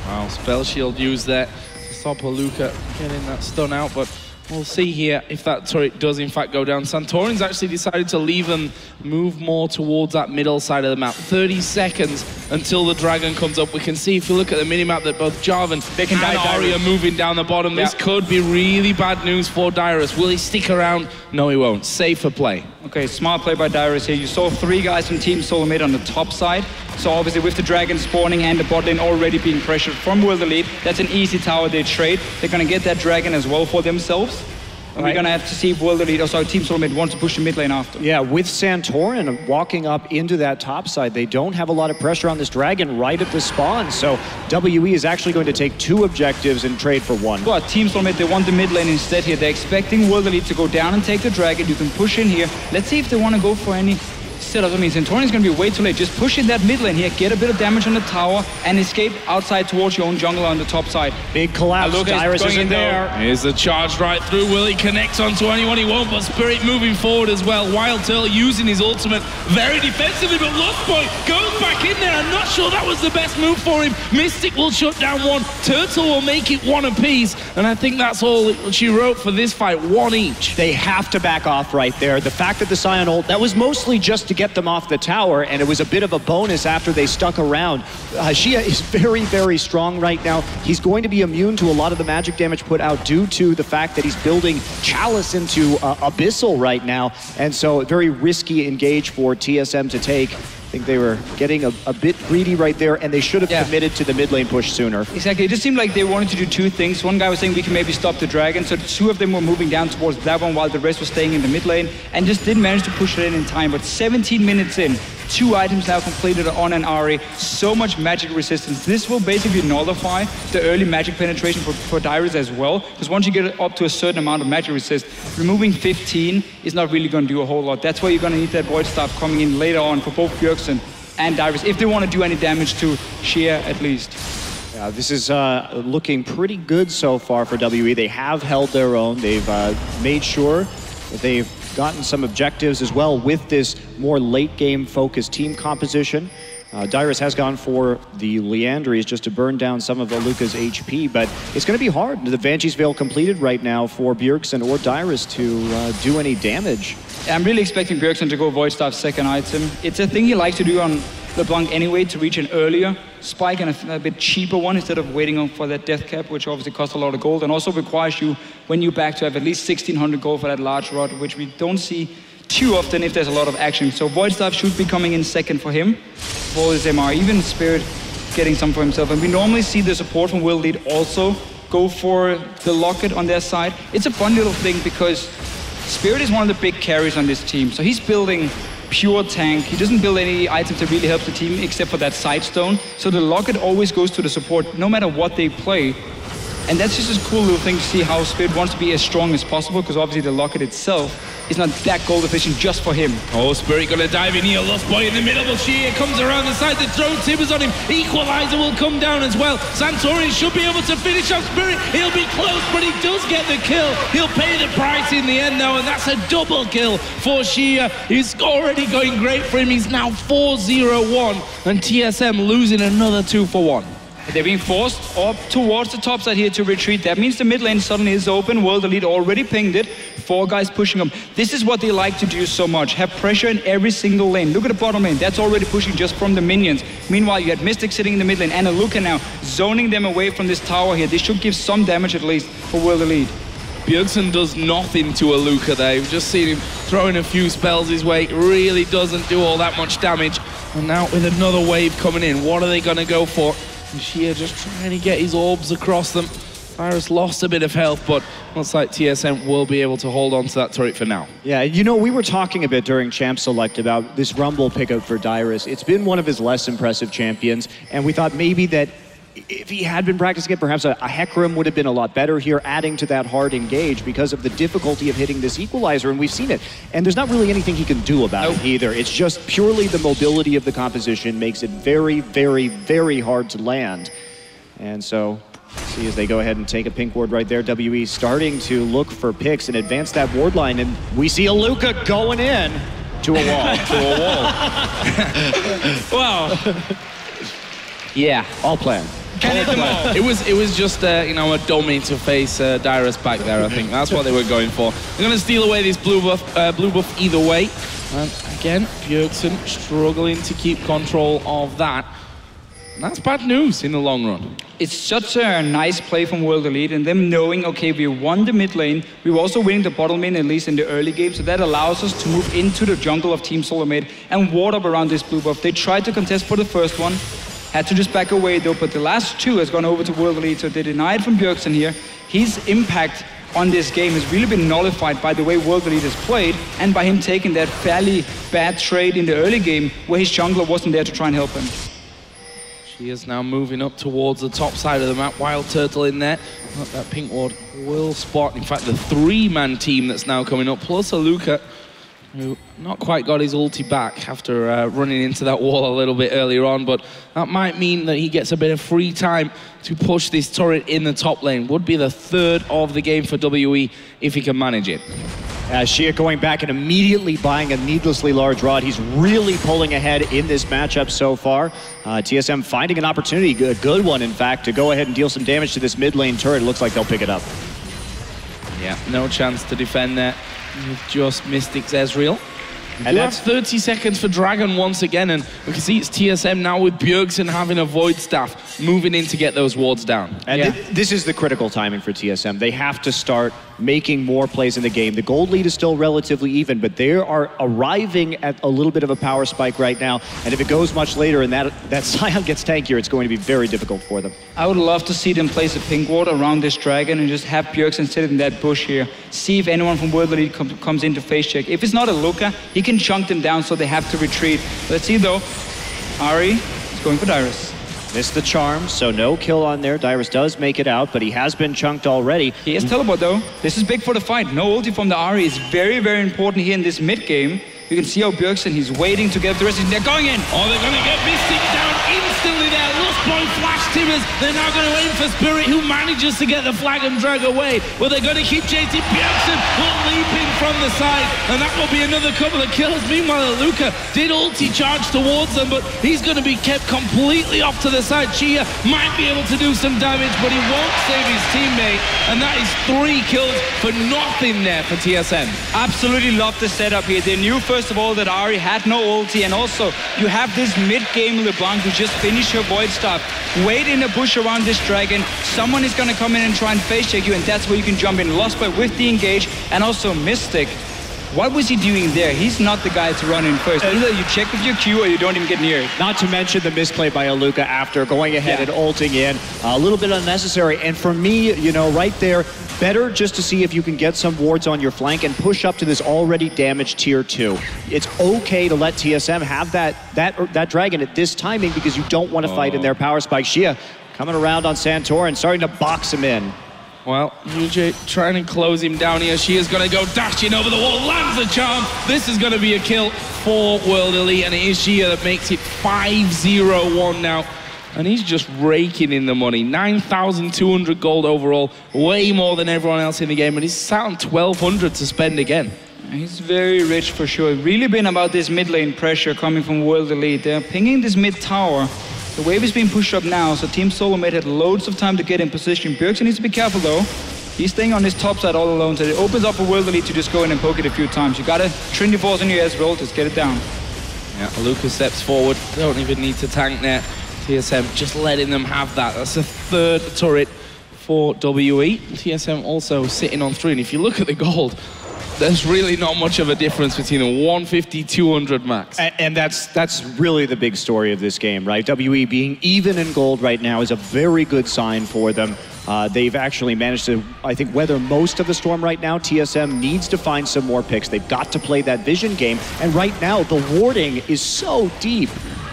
Wow, spell shield used there. Stop Aluka getting that stun out, but we'll see here if that turret does in fact go down. Santorin's actually decided to leave and move more towards that middle side of the map. 30 seconds until the dragon comes up. We can see, if you look at the minimap, that both Jarvan and Ari are moving down the bottom. This could be really bad news for Dyrus. Will he stick around? No, he won't. Safer play. Okay, smart play by Dyrus here. You saw 3 guys from Team Solo Mid on the top side. So obviously with the dragon spawning and the bot lane already being pressured from World Elite, that's an easy tower they trade. They're going to get that dragon as well for themselves. And we're going to have to see if World Elite, Team Solo Mid wants to push the mid lane after. Yeah, with Santorin walking up into that top side, they don't have a lot of pressure on this dragon right at the spawn. So WE is actually going to take 2 objectives and trade for 1. But Team Solo Mid, they want the mid lane instead here. They're expecting World Elite to go down and take the dragon. You can push in here. Let's see if they want to go for any setup. I mean, Santorin's going to be way too late. Just push in that mid lane here, get a bit of damage on the tower, and escape outside towards your own jungler on the top side. Big collapse. Dyrus is in there. Here's the charge right through. Will he connect onto anyone? He won't, but Spirit moving forward as well. Wild Turtle using his ultimate very defensively, but Lustboy goes back in there. I'm not sure that was the best move for him. Mystic will shut down one. Turtle will make it 1 apiece, and I think that's all she wrote for this fight, 1 each. They have to back off right there. The fact that the Sion ult, that was mostly just to get them off the tower, and it was a bit of a bonus after they stuck around. Xia is very, very strong right now. He's going to be immune to a lot of the magic damage put out due to the fact that he's building Chalice into Abyssal right now, and so very risky engage for TSM to take. I think they were getting a bit greedy right there, and they should have committed to the mid lane push sooner. Exactly. It just seemed like they wanted to do 2 things. One guy was saying we can maybe stop the dragon, so 2 of them were moving down towards that one while the rest was staying in the mid lane, and just didn't manage to push it in time. But 17 minutes in, 2 items now completed on an Ari. So much magic resistance. This will basically nullify the early magic penetration for Dyrus as well, because once you get up to a certain amount of magic resist, removing 15 is not really going to do a whole lot. That's why you're going to need that Void Staff coming in later on for both Bjergsen and Dyrus, if they want to do any damage to Xia at least. Yeah, this is looking pretty good so far for WE. They have held their own. They've made sure that they've gotten some objectives as well with this more late game focused team composition. Dyrus has gone for the Liandry's just to burn down some of Aluka's HP, but it's going to be hard. The Vanjie's Veil completed right now for Bjergsen or Dyrus to do any damage. I'm really expecting Bjergsen to go Void Staff second item. It's a thing he likes to do on LeBlanc anyway, to reach an earlier spike and a bit cheaper one instead of waiting for that death cap, which obviously costs a lot of gold and also requires you, when you're back, to have at least 1600 gold for that large rod, which we don't see too often if there's a lot of action. So Void Staff should be coming in second for him. For his MR, even Spirit getting some for himself. And we normally see the support from World Elite also go for the Locket on their side. It's a fun little thing because Spirit is one of the big carries on this team. So he's building pure tank. He doesn't build any items that really help the team except for that side stone. So the Locket always goes to the support no matter what they play. And that's just a cool little thing to see how Spirit wants to be as strong as possible, because obviously the Locket itself is not that gold efficient just for him. Oh, Spirit gonna dive in here. Lustboy in the middle, but Xia comes around the side. The throw timbers on him. Equalizer will come down as well. Santorin should be able to finish off Spirit. He'll be close, but he does get the kill. He'll pay the price in the end now, and that's a double kill for Xia. He's already going great for him. He's now 4-0-1, and TSM losing another 2-for-1. They're being forced up towards the top side here to retreat. That means the mid lane suddenly is open. World Elite already pinged it. 4 guys pushing them. This is what they like to do so much. Have pressure in every single lane. Look at the bottom lane. That's already pushing just from the minions. Meanwhile, you had Mystic sitting in the mid lane and Aluka now zoning them away from this tower here. This should give some damage at least for World Elite. Bjergsen does nothing to Aluka there. We've just seen him throwing a few spells his way. It really doesn't do all that much damage. And now with another wave coming in, what are they going to go for? Shia just trying to get his orbs across them. Dyrus lost a bit of health, but looks like TSM will be able to hold on to that turret for now. Yeah, you know, we were talking a bit during Champ Select about this Rumble pickup for Dyrus. It's been one of his less impressive champions, and we thought maybe that if he had been practicing it, perhaps a Hecarim would have been a lot better here, adding to that hard engage because of the difficulty of hitting this equalizer, and we've seen it. And there's not really anything he can do about it either. It's just purely the mobility of the composition makes it very, very, very hard to land. And so, see as they go ahead and take a pink ward right there, WE starting to look for picks and advance that ward line, and we see Aluka going in to a wall. Wow. Yeah. All planned. It was just you know, a dummy to face Dyrus back there. I think that's what they were going for. They're going to steal away this blue buff either way. And again, Bjergsen struggling to keep control of that. And that's bad news in the long run. It's such a nice play from World Elite and them knowing, okay, we won the mid lane, we were also winning the bottom lane, at least in the early game, so that allows us to move into the jungle of Team Solarmate and ward up around this blue buff. They tried to contest for the first one, had to just back away though, but the last 2 has gone over to World Elite, so they denied from Bjergsen here. His impact on this game has really been nullified by the way World Elite has played and by him taking that fairly bad trade in the early game where his jungler wasn't there to try and help him. She is now moving up towards the top side of the map. Wild Turtle in there. That pink ward will spot, in fact, the 3-man team that's now coming up, plus Aluka, who not quite got his ulti back after running into that wall a little bit earlier on, but that might mean that he gets a bit of free time to push this turret in the top lane. Would be the 3rd of the game for WE if he can manage it. Shia going back and immediately buying a needlessly large rod. He's really pulling ahead in this matchup so far. TSM finding an opportunity, a good one in fact, to go ahead and deal some damage to this mid lane turret. It looks like they'll pick it up. Yeah, no chance to defend that. Just Mystic's Ezreal. And that's 30 seconds for Dragon once again, and we can see it's TSM now with Bjergsen having a Void Staff, moving in to get those wards down. And this is the critical timing for TSM. They have to start making more plays in the game. The gold lead is still relatively even, but they are arriving at a little bit of a power spike right now, and if it goes much later and that Sion gets tankier, it's going to be very difficult for them. I would love to see them place a pink ward around this dragon and just have Bjergsen sit in that bush here. See if anyone from World Elite comes in to face check. If it's not a Luca, he can chunk them down so they have to retreat. Let's see though. Ari is going for Dyrus. Missed the charm, so no kill on there. Dyrus does make it out, but he has been chunked already. He has teleport though. This is big for the fight. No ulti from the Ari is very, very important here in this mid game. You can see how Bjergsen, he's waiting to get the rest. They're going in. Oh, they're going to get Mystic down instantly there. Lost Boy Flash Timmers. They're now going to aim for Spirit, who manages to get the flag and drag away. Well, they're going to keep chasing. Bjergsen will leap in from the side, and that will be another couple of kills. Meanwhile, Luca did ulti charge towards them, but he's going to be kept completely off to the side. Chia might be able to do some damage, but he won't save his teammate, and that is 3 kills for nothing there for TSM. Absolutely love the setup here. They knew first of all that Ari had no ulti, and also you have this mid-game LeBlanc who just finished her Void Staff. Wait in a bush around this dragon. Someone is going to come in and try and face check you, and that's where you can jump in. Lost Boy with the engage, and also Mystic. What was he doing there? He's not the guy to run in first. Either you check with your Q or you don't even get near it. Not to mention the misplay by Aluka after going ahead and ulting in. A little bit unnecessary. And for me, you know, right there, better just to see if you can get some wards on your flank and push up to this already damaged tier 2. It's okay to let TSM have that dragon at this timing because you don't want to fight in their power spike. Shia coming around on Santor and starting to box him in. Well, UJ trying to close him down here. She is going to go dashing over the wall, lands a charm. This is going to be a kill for World Elite, and it is Shia that makes it 5-0-1 now. And he's just raking in the money. 9,200 gold overall, way more than everyone else in the game, and he's sat on 1,200 to spend again. He's very rich for sure. Really been about this mid lane pressure coming from World Elite. They're pinging this mid tower. The wave is being pushed up now, so Team Solomid had loads of time to get in position. Bjergsen needs to be careful though. He's staying on his top side all alone, so it opens up for World Elite to just go in and poke it a few times. You gotta Trinity Force on your S roll, just get it down. Yeah, Lucas steps forward, don't even need to tank there. TSM just letting them have that. That's a third turret for WE. TSM also sitting on 3, and if you look at the gold, there's really not much of a difference between a 150, 200 max. And that's really the big story of this game, right? WE being even in gold right now is a very good sign for them. They've actually managed to, I think, weather most of the storm right now. TSM needs to find some more picks. They've got to play that vision game. And right now, the warding is so deep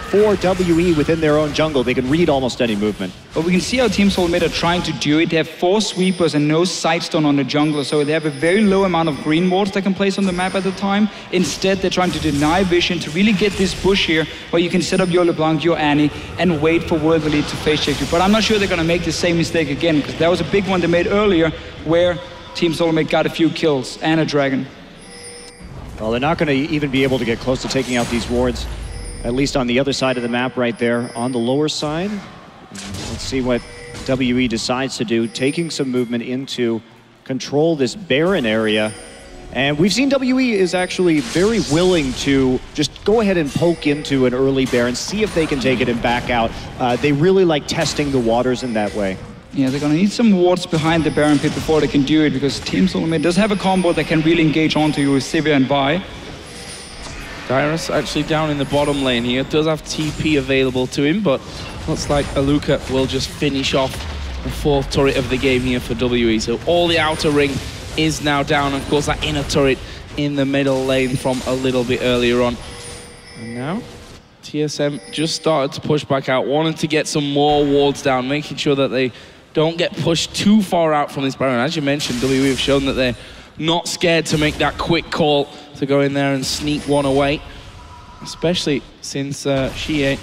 for WE within their own jungle. They can read almost any movement. But we can see how Team Solomid are trying to do it. They have 4 sweepers and no sightstone on the jungler, so they have a very low amount of green wards they can place on the map at the time. Instead, they're trying to deny vision to really get this bush here where you can set up your LeBlanc, your Annie, and wait for World Elite to face check you. But I'm not sure they're going to make the same mistake again, because that was a big one they made earlier where Team Solomid got a few kills and a dragon. Well, they're not going to even be able to get close to taking out these wards, at least on the other side of the map right there. On the lower side, let's see what WE decides to do, taking some movement in to control this Baron area. And we've seen WE is actually very willing to just go ahead and poke into an early Baron, see if they can take it and back out. They really like testing the waters in that way. Yeah, they're going to need some wards behind the Baron pit before they can do it, because Team Solomid does have a combo that can really engage onto you with Sivir and Vi. Dyrus actually down in the bottom lane here, does have TP available to him, but looks like Aluka will just finish off the 4th turret of the game here for WE. So all the outer ring is now down. Of course, that inner turret in the middle lane from a little bit earlier on. And now TSM just started to push back out, wanting to get some more wards down, making sure that they don't get pushed too far out from this Baron. As you mentioned, WE have shown that they're not scared to make that quick call to go in there and sneak one away, especially since Shie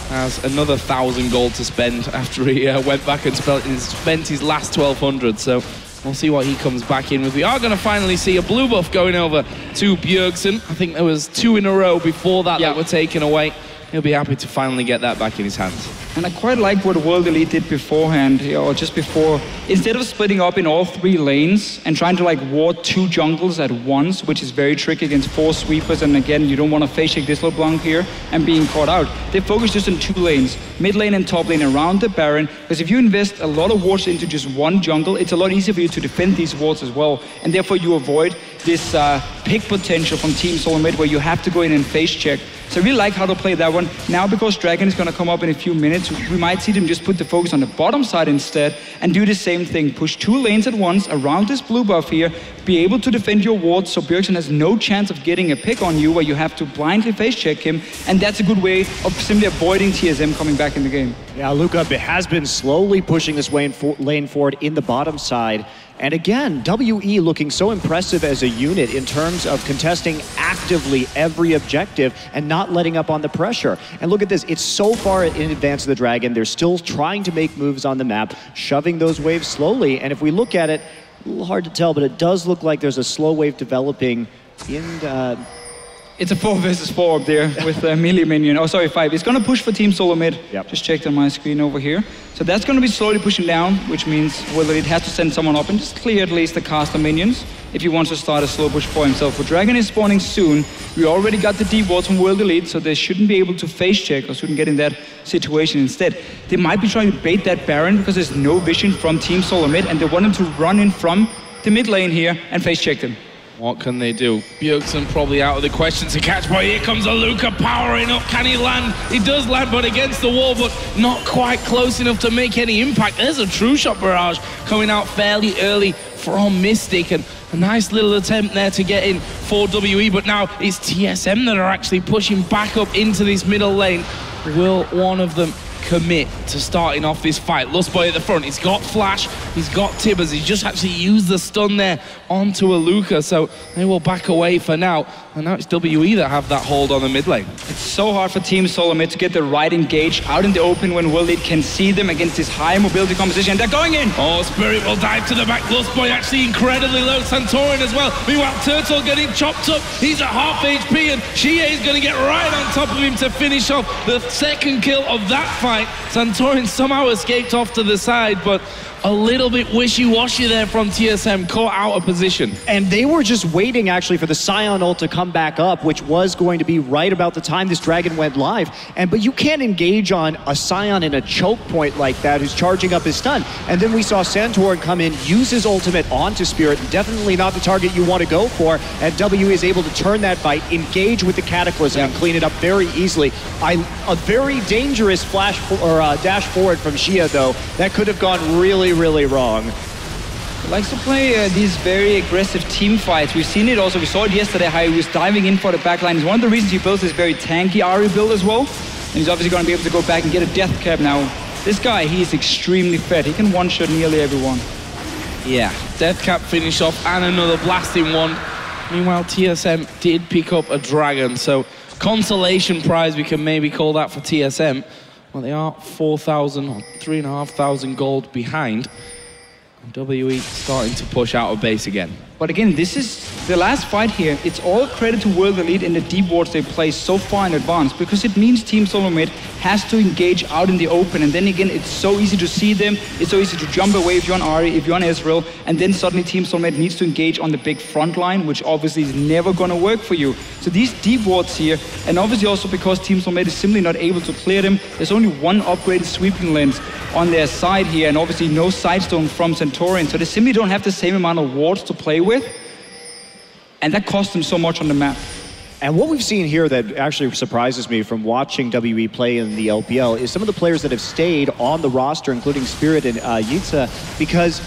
has another 1,000 gold to spend after he went back and spent his last 1,200. So we'll see what he comes back in with. We are going to finally see a blue buff going over to Bjergsen. I think there was 2 in a row before that that were taken away. He'll be happy to finally get that back in his hands. And I quite like what World Elite did beforehand, or just before. Instead of splitting up in all 3 lanes and trying to like ward 2 jungles at once, which is very tricky against 4 sweepers, and again, you don't want to face check this LeBlanc here and being caught out. They focus just on 2 lanes, mid lane and top lane around the Baron, because if you invest a lot of wards into just one jungle, it's a lot easier for you to defend these wards as well, and therefore you avoid this pick potential from Team Solomid where you have to go in and face check. So I really like how to play that one. Now, because Dragon is going to come up in a few minutes, we might see them just put the focus on the bottom side instead and do the same thing. Push 2 lanes at once around this blue buff here, be able to defend your wards so Bjergsen has no chance of getting a pick on you where you have to blindly face check him, and that's a good way of simply avoiding TSM coming back in the game. Yeah, Luka has been slowly pushing this lane forward in the bottom side. And again, WE looking so impressive as a unit in terms of contesting actively every objective and not letting up on the pressure. And look at this, it's so far in advance of the Dragon. They're still trying to make moves on the map, shoving those waves slowly. And if we look at it, a little hard to tell, but it does look like there's a slow wave developing in... It's a 4 versus 4 up there with a melee minion. Oh, sorry, 5. It's going to push for Team Solomid. Yep. Just checked on my screen over here. So that's going to be slowly pushing down, which means whether it has to send someone up and just clear at least the caster minions if he wants to start a slow push for himself. But Dragon is spawning soon. We already got the deep wards from World Elite, so they shouldn't be able to face check or shouldn't get in that situation instead. They might be trying to bait that Baron because there's no vision from Team Solomid, and they want him to run in from the mid lane here and face check them. What can they do? Bjergsen probably out of the question to catch, but here comes Aluka powering up. Can he land? He does land, but against the wall, but not quite close enough to make any impact. There's a true shot barrage coming out fairly early from Mystic, and a nice little attempt there to get in for WE, but now it's TSM that are actually pushing back up into this middle lane. Will one of them commit to starting off this fight? Lustboy at the front, he's got Flash, he's got Tibbers, he's just actually used the stun there onto Aluka, so they will back away for now. And now it's WE that have that hold on the mid lane. It's so hard for Team Solomid to get the right engage out in the open when World Elite can see them against this high mobility composition. They're going in! Oh, Spirit will dive to the back. Lustboy actually incredibly low. Santorin as well. Meanwhile, Turtle getting chopped up. He's at half HP, and Shie is going to get right on top of him to finish off the second kill of that fight. fight. Santorin somehow escaped off to the side, but a little bit wishy-washy there from TSM, caught out of position. And they were just waiting actually for the Sion ult to come back up, which was going to be right about the time this Dragon went live. But you can't engage on a Sion in a choke point like that who's charging up his stun. And then we saw Santorin come in, use his ultimate onto Spirit, definitely not the target you want to go for, and W is able to turn that fight, engage with the Cataclysm and clean it up very easily. A very dangerous flash or dash forward from Xia though, that could have gone really, really wrong. He likes to play these very aggressive team fights. We've seen it also, we saw it yesterday how he was diving in for the backline. It's one of the reasons he built this very tanky Ari build as well. And he's obviously going to be able to go back and get a death cap now. This guy, he is extremely fed. He can one-shot nearly everyone. Yeah, death cap finish off and another blasting one. Meanwhile, TSM did pick up a Dragon, so consolation prize we can maybe call that for TSM. Well, they are 4,000 or 3,500 gold behind. WE starting to push out of base again. But again, this is the last fight here. It's all credit to World Elite and the deep wards they play so far in advance, because it means Team Solomid has to engage out in the open. And then again, it's so easy to see them. It's so easy to jump away if you're on Ari, if you're on Ezreal. And then suddenly Team Solomid needs to engage on the big front line, which obviously is never going to work for you. So these deep wards here, and obviously also because Team Solomid is simply not able to clear them, there's only one upgraded sweeping lens on their side here, and obviously no sidestone from Santorin. So they simply don't have the same amount of wards to play with. And that cost them so much on the map. And what we've seen here that actually surprises me from watching WE play in the LPL is some of the players that have stayed on the roster, including Spirit and Yitza, because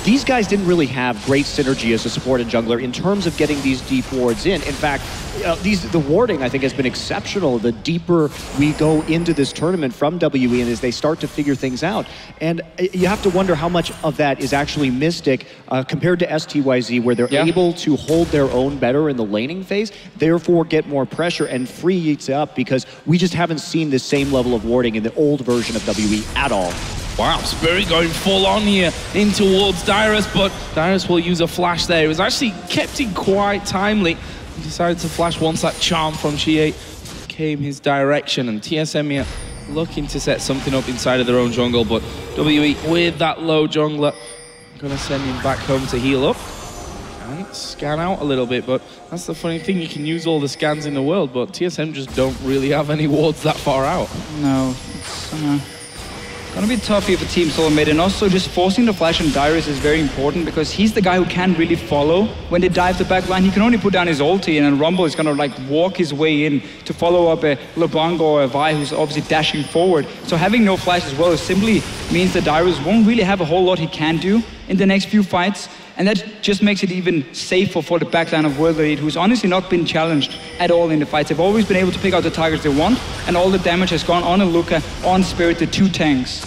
these guys didn't really have great synergy as a support and jungler in terms of getting these deep wards in. In fact, the warding, I think, has been exceptional the deeper we go into this tournament from WE and as they start to figure things out. And you have to wonder how much of that is actually Mystic compared to STYZ, where they're able to hold their own better in the laning phase, therefore get more pressure and free Yitza up, because we just haven't seen the same level of warding in the old version of WE at all. Wow, Spirit going full on here in towards Dyrus, but Dyrus will use a flash there. It was actually kept in quite timely. He decided to flash once that charm from Xie came his direction, and TSM here looking to set something up inside of their own jungle, but WE with that low jungler, gonna send him back home to heal up and scan out a little bit. But that's the funny thing, you can use all the scans in the world, but TSM just don't really have any wards that far out. No, it's gonna be tough here for Team Solomid, and also just forcing the flash on Dyrus is very important, because he's the guy who can't really follow when they dive the back line. He can only put down his ulti, and then Rumble is gonna like walk his way in to follow up a LeBlanc or a Vi who's obviously dashing forward. So having no flash as well simply means that Dyrus won't really have a whole lot he can do in the next few fights, and that just makes it even safer for the backline of World Elite, who's honestly not been challenged at all in the fights. They've always been able to pick out the targets they want, and all the damage has gone on Aluka, on Spirit, the two tanks.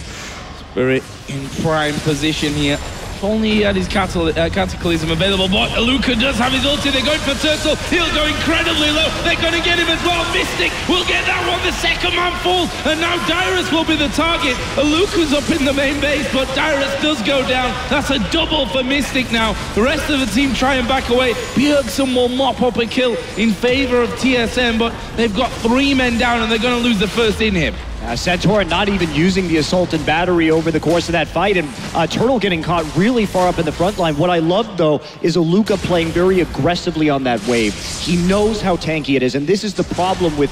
Spirit in prime position here. If only he had his Cataclysm available, but Aluka does have his ulti. They're going for Turtle. He'll go incredibly low. They're going to get him as well. Mystic will get that one. The second man falls, and now Dyrus will be the target. Aluka's up in the main base, but Dyrus does go down. That's a double for Mystic now. The rest of the team try and back away. Bjergsen will mop up a kill in favor of TSM, but they've got 3 men down, and they're going to lose the first in him. Santorin not even using the Assault and Battery over the course of that fight, and Turtle getting caught really far up in the front line. What I love, though, is Aluka playing very aggressively on that wave. He knows how tanky it is, and this is the problem with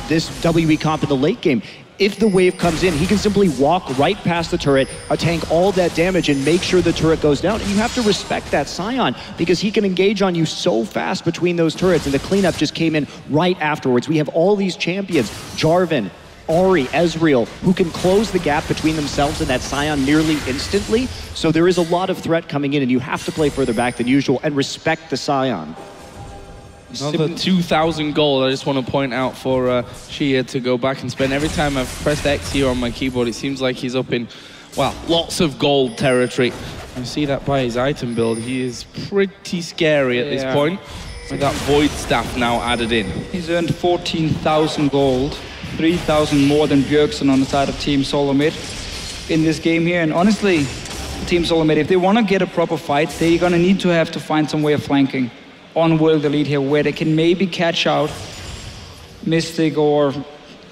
this WE comp in the late game. If the wave comes in, he can simply walk right past the turret, tank all that damage, and make sure the turret goes down. And you have to respect that Sion, because he can engage on you so fast between those turrets, and the cleanup just came in right afterwards. We have all these champions, Jarvan, Ahri, Ezreal, who can close the gap between themselves and that Sion nearly instantly. So there is a lot of threat coming in, and you have to play further back than usual and respect the Sion. Another 2,000 gold. I just want to point out for Xia to go back and spend. Every time I've pressed X here on my keyboard, it seems like he's up in, well, lots of gold territory. You see that by his item build. He is pretty scary at this point, with that Void Staff now added in. He's earned 14,000 gold. 3,000 more than Bjergsen on the side of Team Solomid in this game here. And honestly, Team Solomid, if they want to get a proper fight, they're going to need to have to find some way of flanking on World Elite here, where they can maybe catch out Mystic or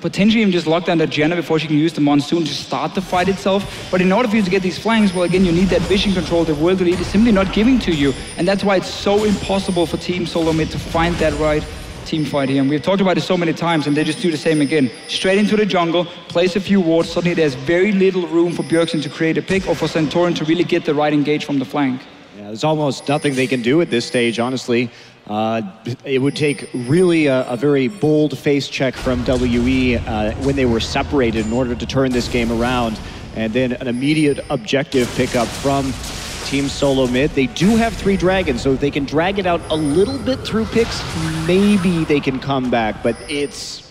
potentially even just lock down the Jenna before she can use the Monsoon to start the fight itself. But in order for you to get these flanks, well, again, you need that vision control that World Elite is simply not giving to you. And that's why it's so impossible for Team Solo Mid to find that right team fight here. And we've talked about it so many times, and they just do the same again. Straight into the jungle, place a few wards, suddenly there's very little room for Bjergsen to create a pick or for Santorin to really get the right engage from the flank. Yeah, there's almost nothing they can do at this stage, honestly. It would take really a very bold face check from WE when they were separated in order to turn this game around. And then an immediate objective pickup from Team Solo Mid. They do have 3 dragons, so if they can drag it out a little bit through picks, maybe they can come back, but it's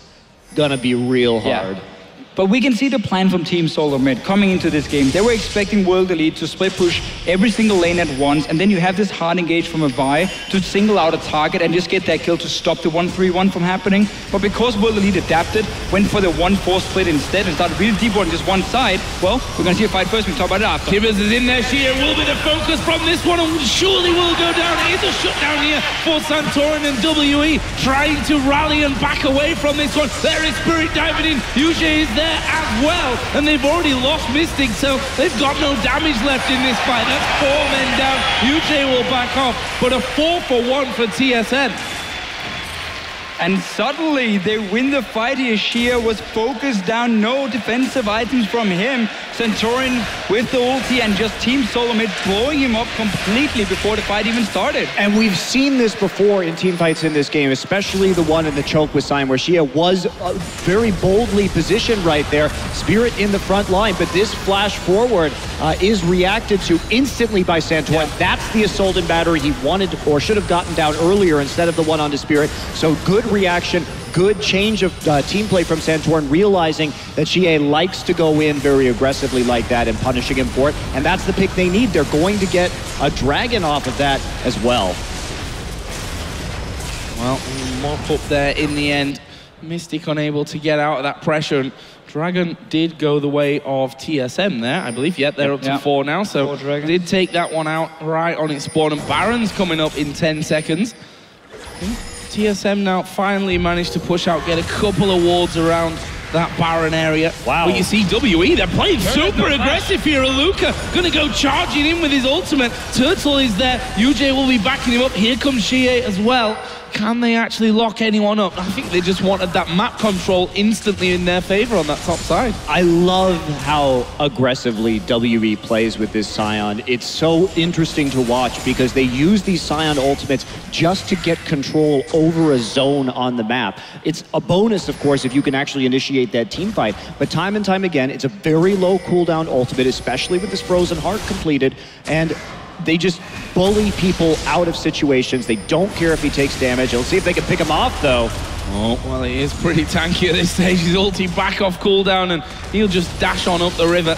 gonna be real hard. Yeah. But we can see the plan from Team Solo Mid coming into this game. They were expecting World Elite to split push every single lane at once, and then you have this hard engage from a Vi to single out a target and just get that kill to stop the 1-3-1 from happening. But because World Elite adapted, went for the 1-4 split instead and started really deep on just one side, well, we're gonna see a fight first, we can talk about it after. Tibbers is in there, Shea will be the focus from this one, and surely will go down. It is a shutdown here for Santorin and WE, trying to rally and back away from this one. There is Spirit diving in, Yuji is there as well, and they've already lost Mystic, so they've got no damage left in this fight. That's 4 men down. UJ will back off, but a 4-for-1 for TSM. And suddenly they win the fight here. Shea was focused down, no defensive items from him. Santorin with the ulti and just Team Solo Mid blowing him up completely before the fight even started. And we've seen this before in team fights in this game, especially the one in the choke with Sign where Shea was very boldly positioned right there. Spirit in the front line, but this flash forward is reacted to instantly by Santorin. Yeah. That's the assault and battery he wanted to, or should have gotten down earlier instead of the one onto Spirit. So good reaction, good change of team play from Santorin, realizing that Shea likes to go in very aggressively like that and punishing him for it. And that's the pick they need. They're going to get a dragon off of that as well. Well, mop up there in the end. Mystic unable to get out of that pressure. And Dragon did go the way of TSM there, I believe. Yeah, they're up to 4 now. So did take that one out right on its spawn. And Baron's coming up in 10 seconds. TSM now finally managed to push out, get a couple of wards around that Baron area. Wow. But you see WE, they're playing super aggressive here. Luca gonna go charging in with his ultimate. Turtle is there. UJ will be backing him up. Here comes Shea as well. Can they actually lock anyone up? I think they just wanted that map control instantly in their favor on that top side. I love how aggressively WE plays with this Scion. It's so interesting to watch because they use these Scion ultimates just to get control over a zone on the map. It's a bonus, of course, if you can actually initiate that team fight. But time and time again, it's a very low cooldown ultimate, especially with this Frozen Heart completed. And they just bully people out of situations. They don't care if he takes damage. Let's see if they can pick him off, though. Oh, well, he is pretty tanky at this stage. His ulti back off cooldown, and he'll just dash on up the river.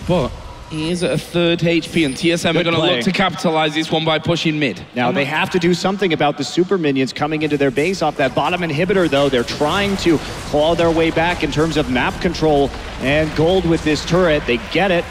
But he is at a 3rd HP, and TSM are going to look to capitalize this one by pushing mid. Now, they have to do something about the super minions coming into their base off that bottom inhibitor, though. They're trying to claw their way back in terms of map control, and gold with this turret. They get it.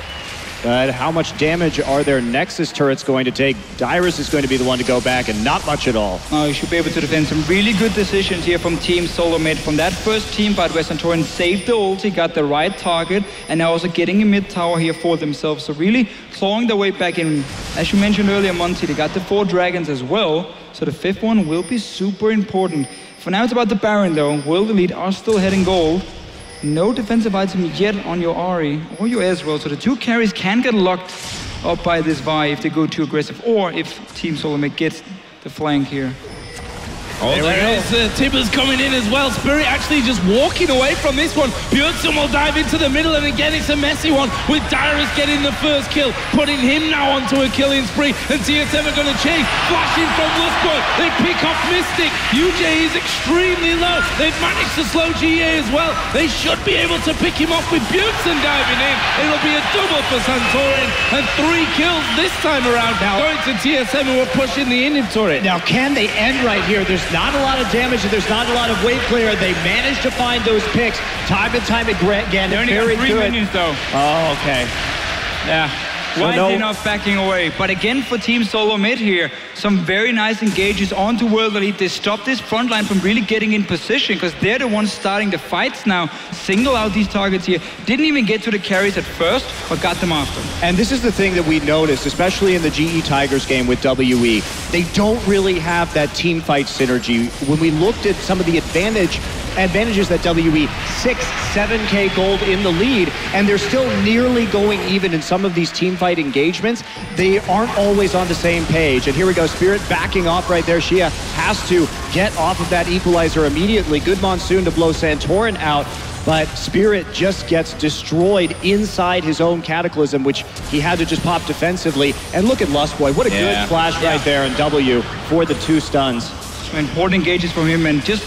But how much damage are their Nexus turrets going to take? Dyrus is going to be the one to go back, and not much at all. Oh, you should be able to defend some really good decisions here from Team Solo Mid. From that first team fight where Santorin saved the ulti, got the right target, and now also getting a mid tower here for themselves. So really clawing their way back in. As you mentioned earlier, Monty, they got the 4 dragons as well. So the 5th one will be super important. For now, it's about the Baron, though. World Elite are still heading gold. No defensive item yet on your Ahri or your Ezreal, so the 2 carries can get locked up by this Vi if they go too aggressive, or if Team Solo Mid gets the flank here. Oh, there is Tibbers coming in as well. Spirit actually just walking away from this one. Bjergsen will dive into the middle, and again it's a messy one with Dyrus getting the first kill, putting him now onto a killing spree, and TSM are going to chase. Flashing from Lustboy, they pick off Mystic. UJ is extremely low. They've managed to slow GA as well. They should be able to pick him off with Bjergsen diving in. It'll be a double for Santorin, and 3 kills this time around. Now going to TSM, who are pushing the inhib turret. Now can they end right here? There's not a lot of damage and there's not a lot of wave clear. They managed to find those picks time and time again. They only got 3 minions though. Oh, okay. Yeah. Wisely enough backing away. But again, for Team Solo Mid here, some very nice engages onto World Elite. They stopped this front line from really getting in position because they're the ones starting the fights now. Single out these targets here. Didn't even get to the carries at first, but got them after. And this is the thing that we noticed, especially in the GE Tigers game with WE. They don't really have that team fight synergy. When we looked at some of the advantages that WE, 6-7K gold in the lead, and they're still nearly going even in some of these team fight engagements. They aren't always on the same page. And here we go, Spirit backing off right there. Shia has to get off of that equalizer immediately. Good Monsoon to blow Santorin out. But Spirit just gets destroyed inside his own Cataclysm, which he had to just pop defensively. And look at Lustboy, what a good flash right there in W for the 2 stuns. Important engages from him, and just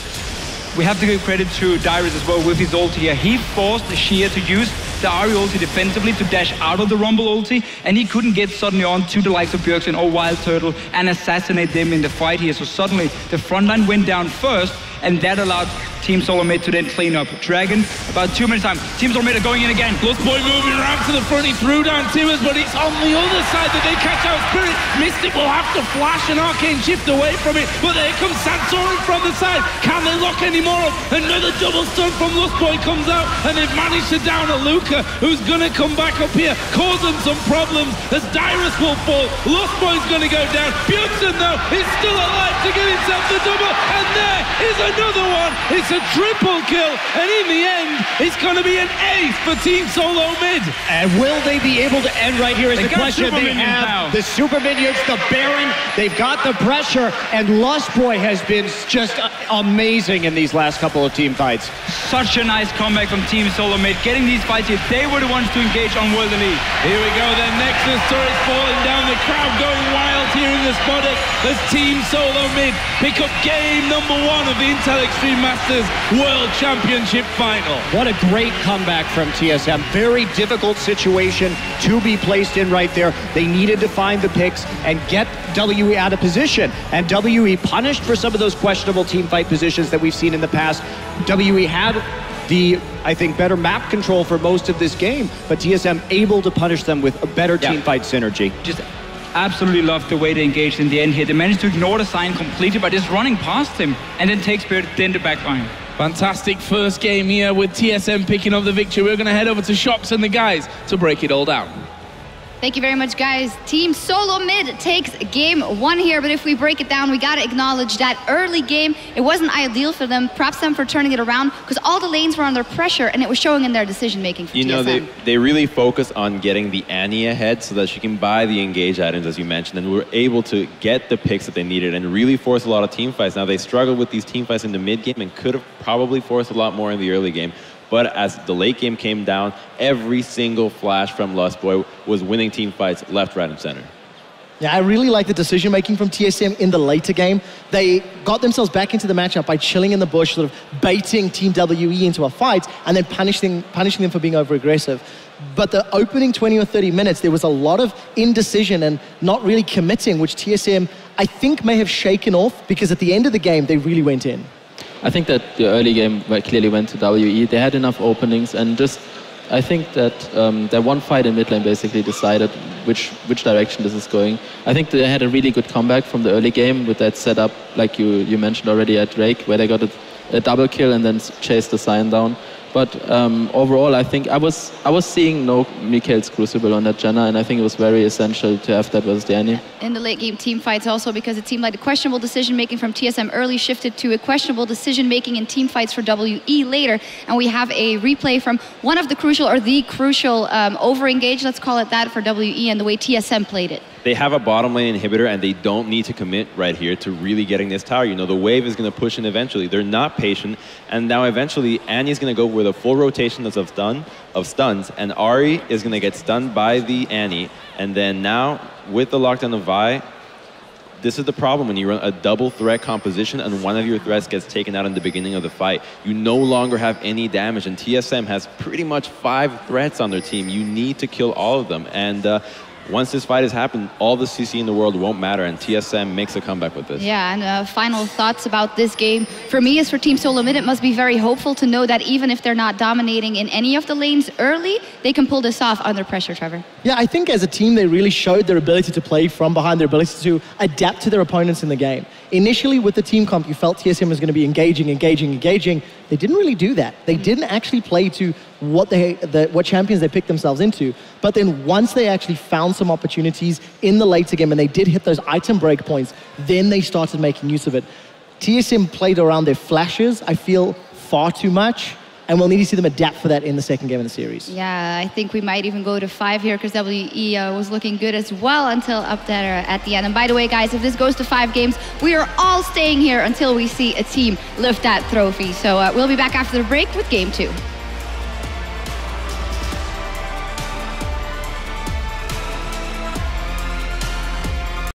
we have to give credit to Dyrus as well with his ulti here. He forced Shia to use the Ari ulti defensively to dash out of the Rumble ulti, and he couldn't get suddenly on to the likes of Bjergsen or Wild Turtle and assassinate them in the fight here. So suddenly the front line went down first, and that allowed Team Solo Mid to then clean up. Dragon, about 2 minutes time. Team Solo Mid are going in again. Lustboy moving around to the front. He threw down Tibbers, but it's on the other side that they catch out Spirit. Mystic will have to flash an arcane shift away from it, but there comes Santorin from the side. Can they lock any more up? Another double stun from Lustboy comes out, and they've managed to down a Luca, who's going to come back up here, cause them some problems as Dyrus will fall. Lustboy's going to go down. Bjergsen, though, is still alive to get himself the double, and there is another one. It's a triple kill, and in the end, it's going to be an ace for Team Solo Mid. And will they be able to end right here is the question. They have the Super Minions, the Baron, they've got the pressure, and Lustboy has been just amazing in these last couple of team fights. Such a nice comeback from Team Solo Mid. Getting these fights here, they were the ones to engage on World Elite. Here we go, then Nexus turret falling down, the crowd going wild here in the Spodek as Team Solo Mid pick up game number 1 of the Intel Extreme Masters World Championship Final. What a great comeback from TSM. Very difficult situation to be placed in right there. They needed to find the picks and get WE out of position. And WE punished for some of those questionable team fight positions that we've seen in the past. WE had the, I think, better map control for most of this game, but TSM able to punish them with a better team fight synergy. Just absolutely loved the way they engaged in the end here. They managed to ignore the sign completely by just running past him and then take Spirit then the backline. Fantastic first game here with TSM picking up the victory. We're going to head over to Shox and the guys to break it all down. Thank you very much, guys. Team Solo Mid takes game 1 here, but if we break it down, we got to acknowledge that early game, it wasn't ideal for them. Props them for turning it around, because all the lanes were under pressure, and it was showing in their decision-making from TSM. You know, they really focus on getting the Annie ahead so that she can buy the engage items, as you mentioned, and were able to get the picks that they needed and really force a lot of team fights. Now, they struggled with these team fights in the mid-game and could have probably forced a lot more in the early game. But as the late game came down, every single flash from Lustboy was winning team fights left, right, and center. Yeah, I really like the decision-making from TSM in the later game. They got themselves back into the matchup by chilling in the bush, sort of baiting Team WE into a fight, and then punishing them for being over-aggressive. But the opening 20 or 30 minutes, there was a lot of indecision and not really committing, which TSM, I think, may have shaken off, because at the end of the game, they really went in. I think that the early game clearly went to WE. They had enough openings, and just I think that their one fight in mid lane basically decided which direction this is going. I think they had a really good comeback from the early game with that setup, like you mentioned already at Drake, where they got a double kill and then chased the sign down. But overall, I think I was seeing no Mikael's Crucible on that Janna, and I think it was very essential to have that versus the Annie. In the late game team fights also, because it seemed like the questionable decision-making from TSM early shifted to a questionable decision-making in team fights for WE later. And we have a replay from one of the crucial, or the crucial over-engage, let's call it that, for WE and the way TSM played it. They have a bottom lane inhibitor, and they don't need to commit right here to really getting this tower. You know, the wave is going to push in eventually. They're not patient, and now eventually Annie's going to go with a full rotation of stuns, and Ari is going to get stunned by the Annie. And then now, with the lockdown of Vi, this is the problem when you run a double threat composition and one of your threats gets taken out in the beginning of the fight. You no longer have any damage, and TSM has pretty much 5 threats on their team. You need to kill all of them. And once this fight has happened, all the CC in the world won't matter, and TSM makes a comeback with this. Yeah, and final thoughts about this game. For me, as for Team Solomid, it must be very hopeful to know that even if they're not dominating in any of the lanes early, they can pull this off under pressure, Trevor. Yeah, I think as a team, they really showed their ability to play from behind, their ability to adapt to their opponents in the game. Initially, with the team comp, you felt TSM was going to be engaging. They didn't really do that. They didn't actually play to what champions they picked themselves into. But then once they actually found some opportunities in the later game and they did hit those item break points, then they started making use of it. TSM played around their flashes, I feel, far too much. And we'll need to see them adapt for that in the second game of the series. Yeah, I think we might even go to 5 here because WE was looking good as well until up there at the end. And by the way, guys, if this goes to 5 games, we are all staying here until we see a team lift that trophy. So we'll be back after the break with Game 2.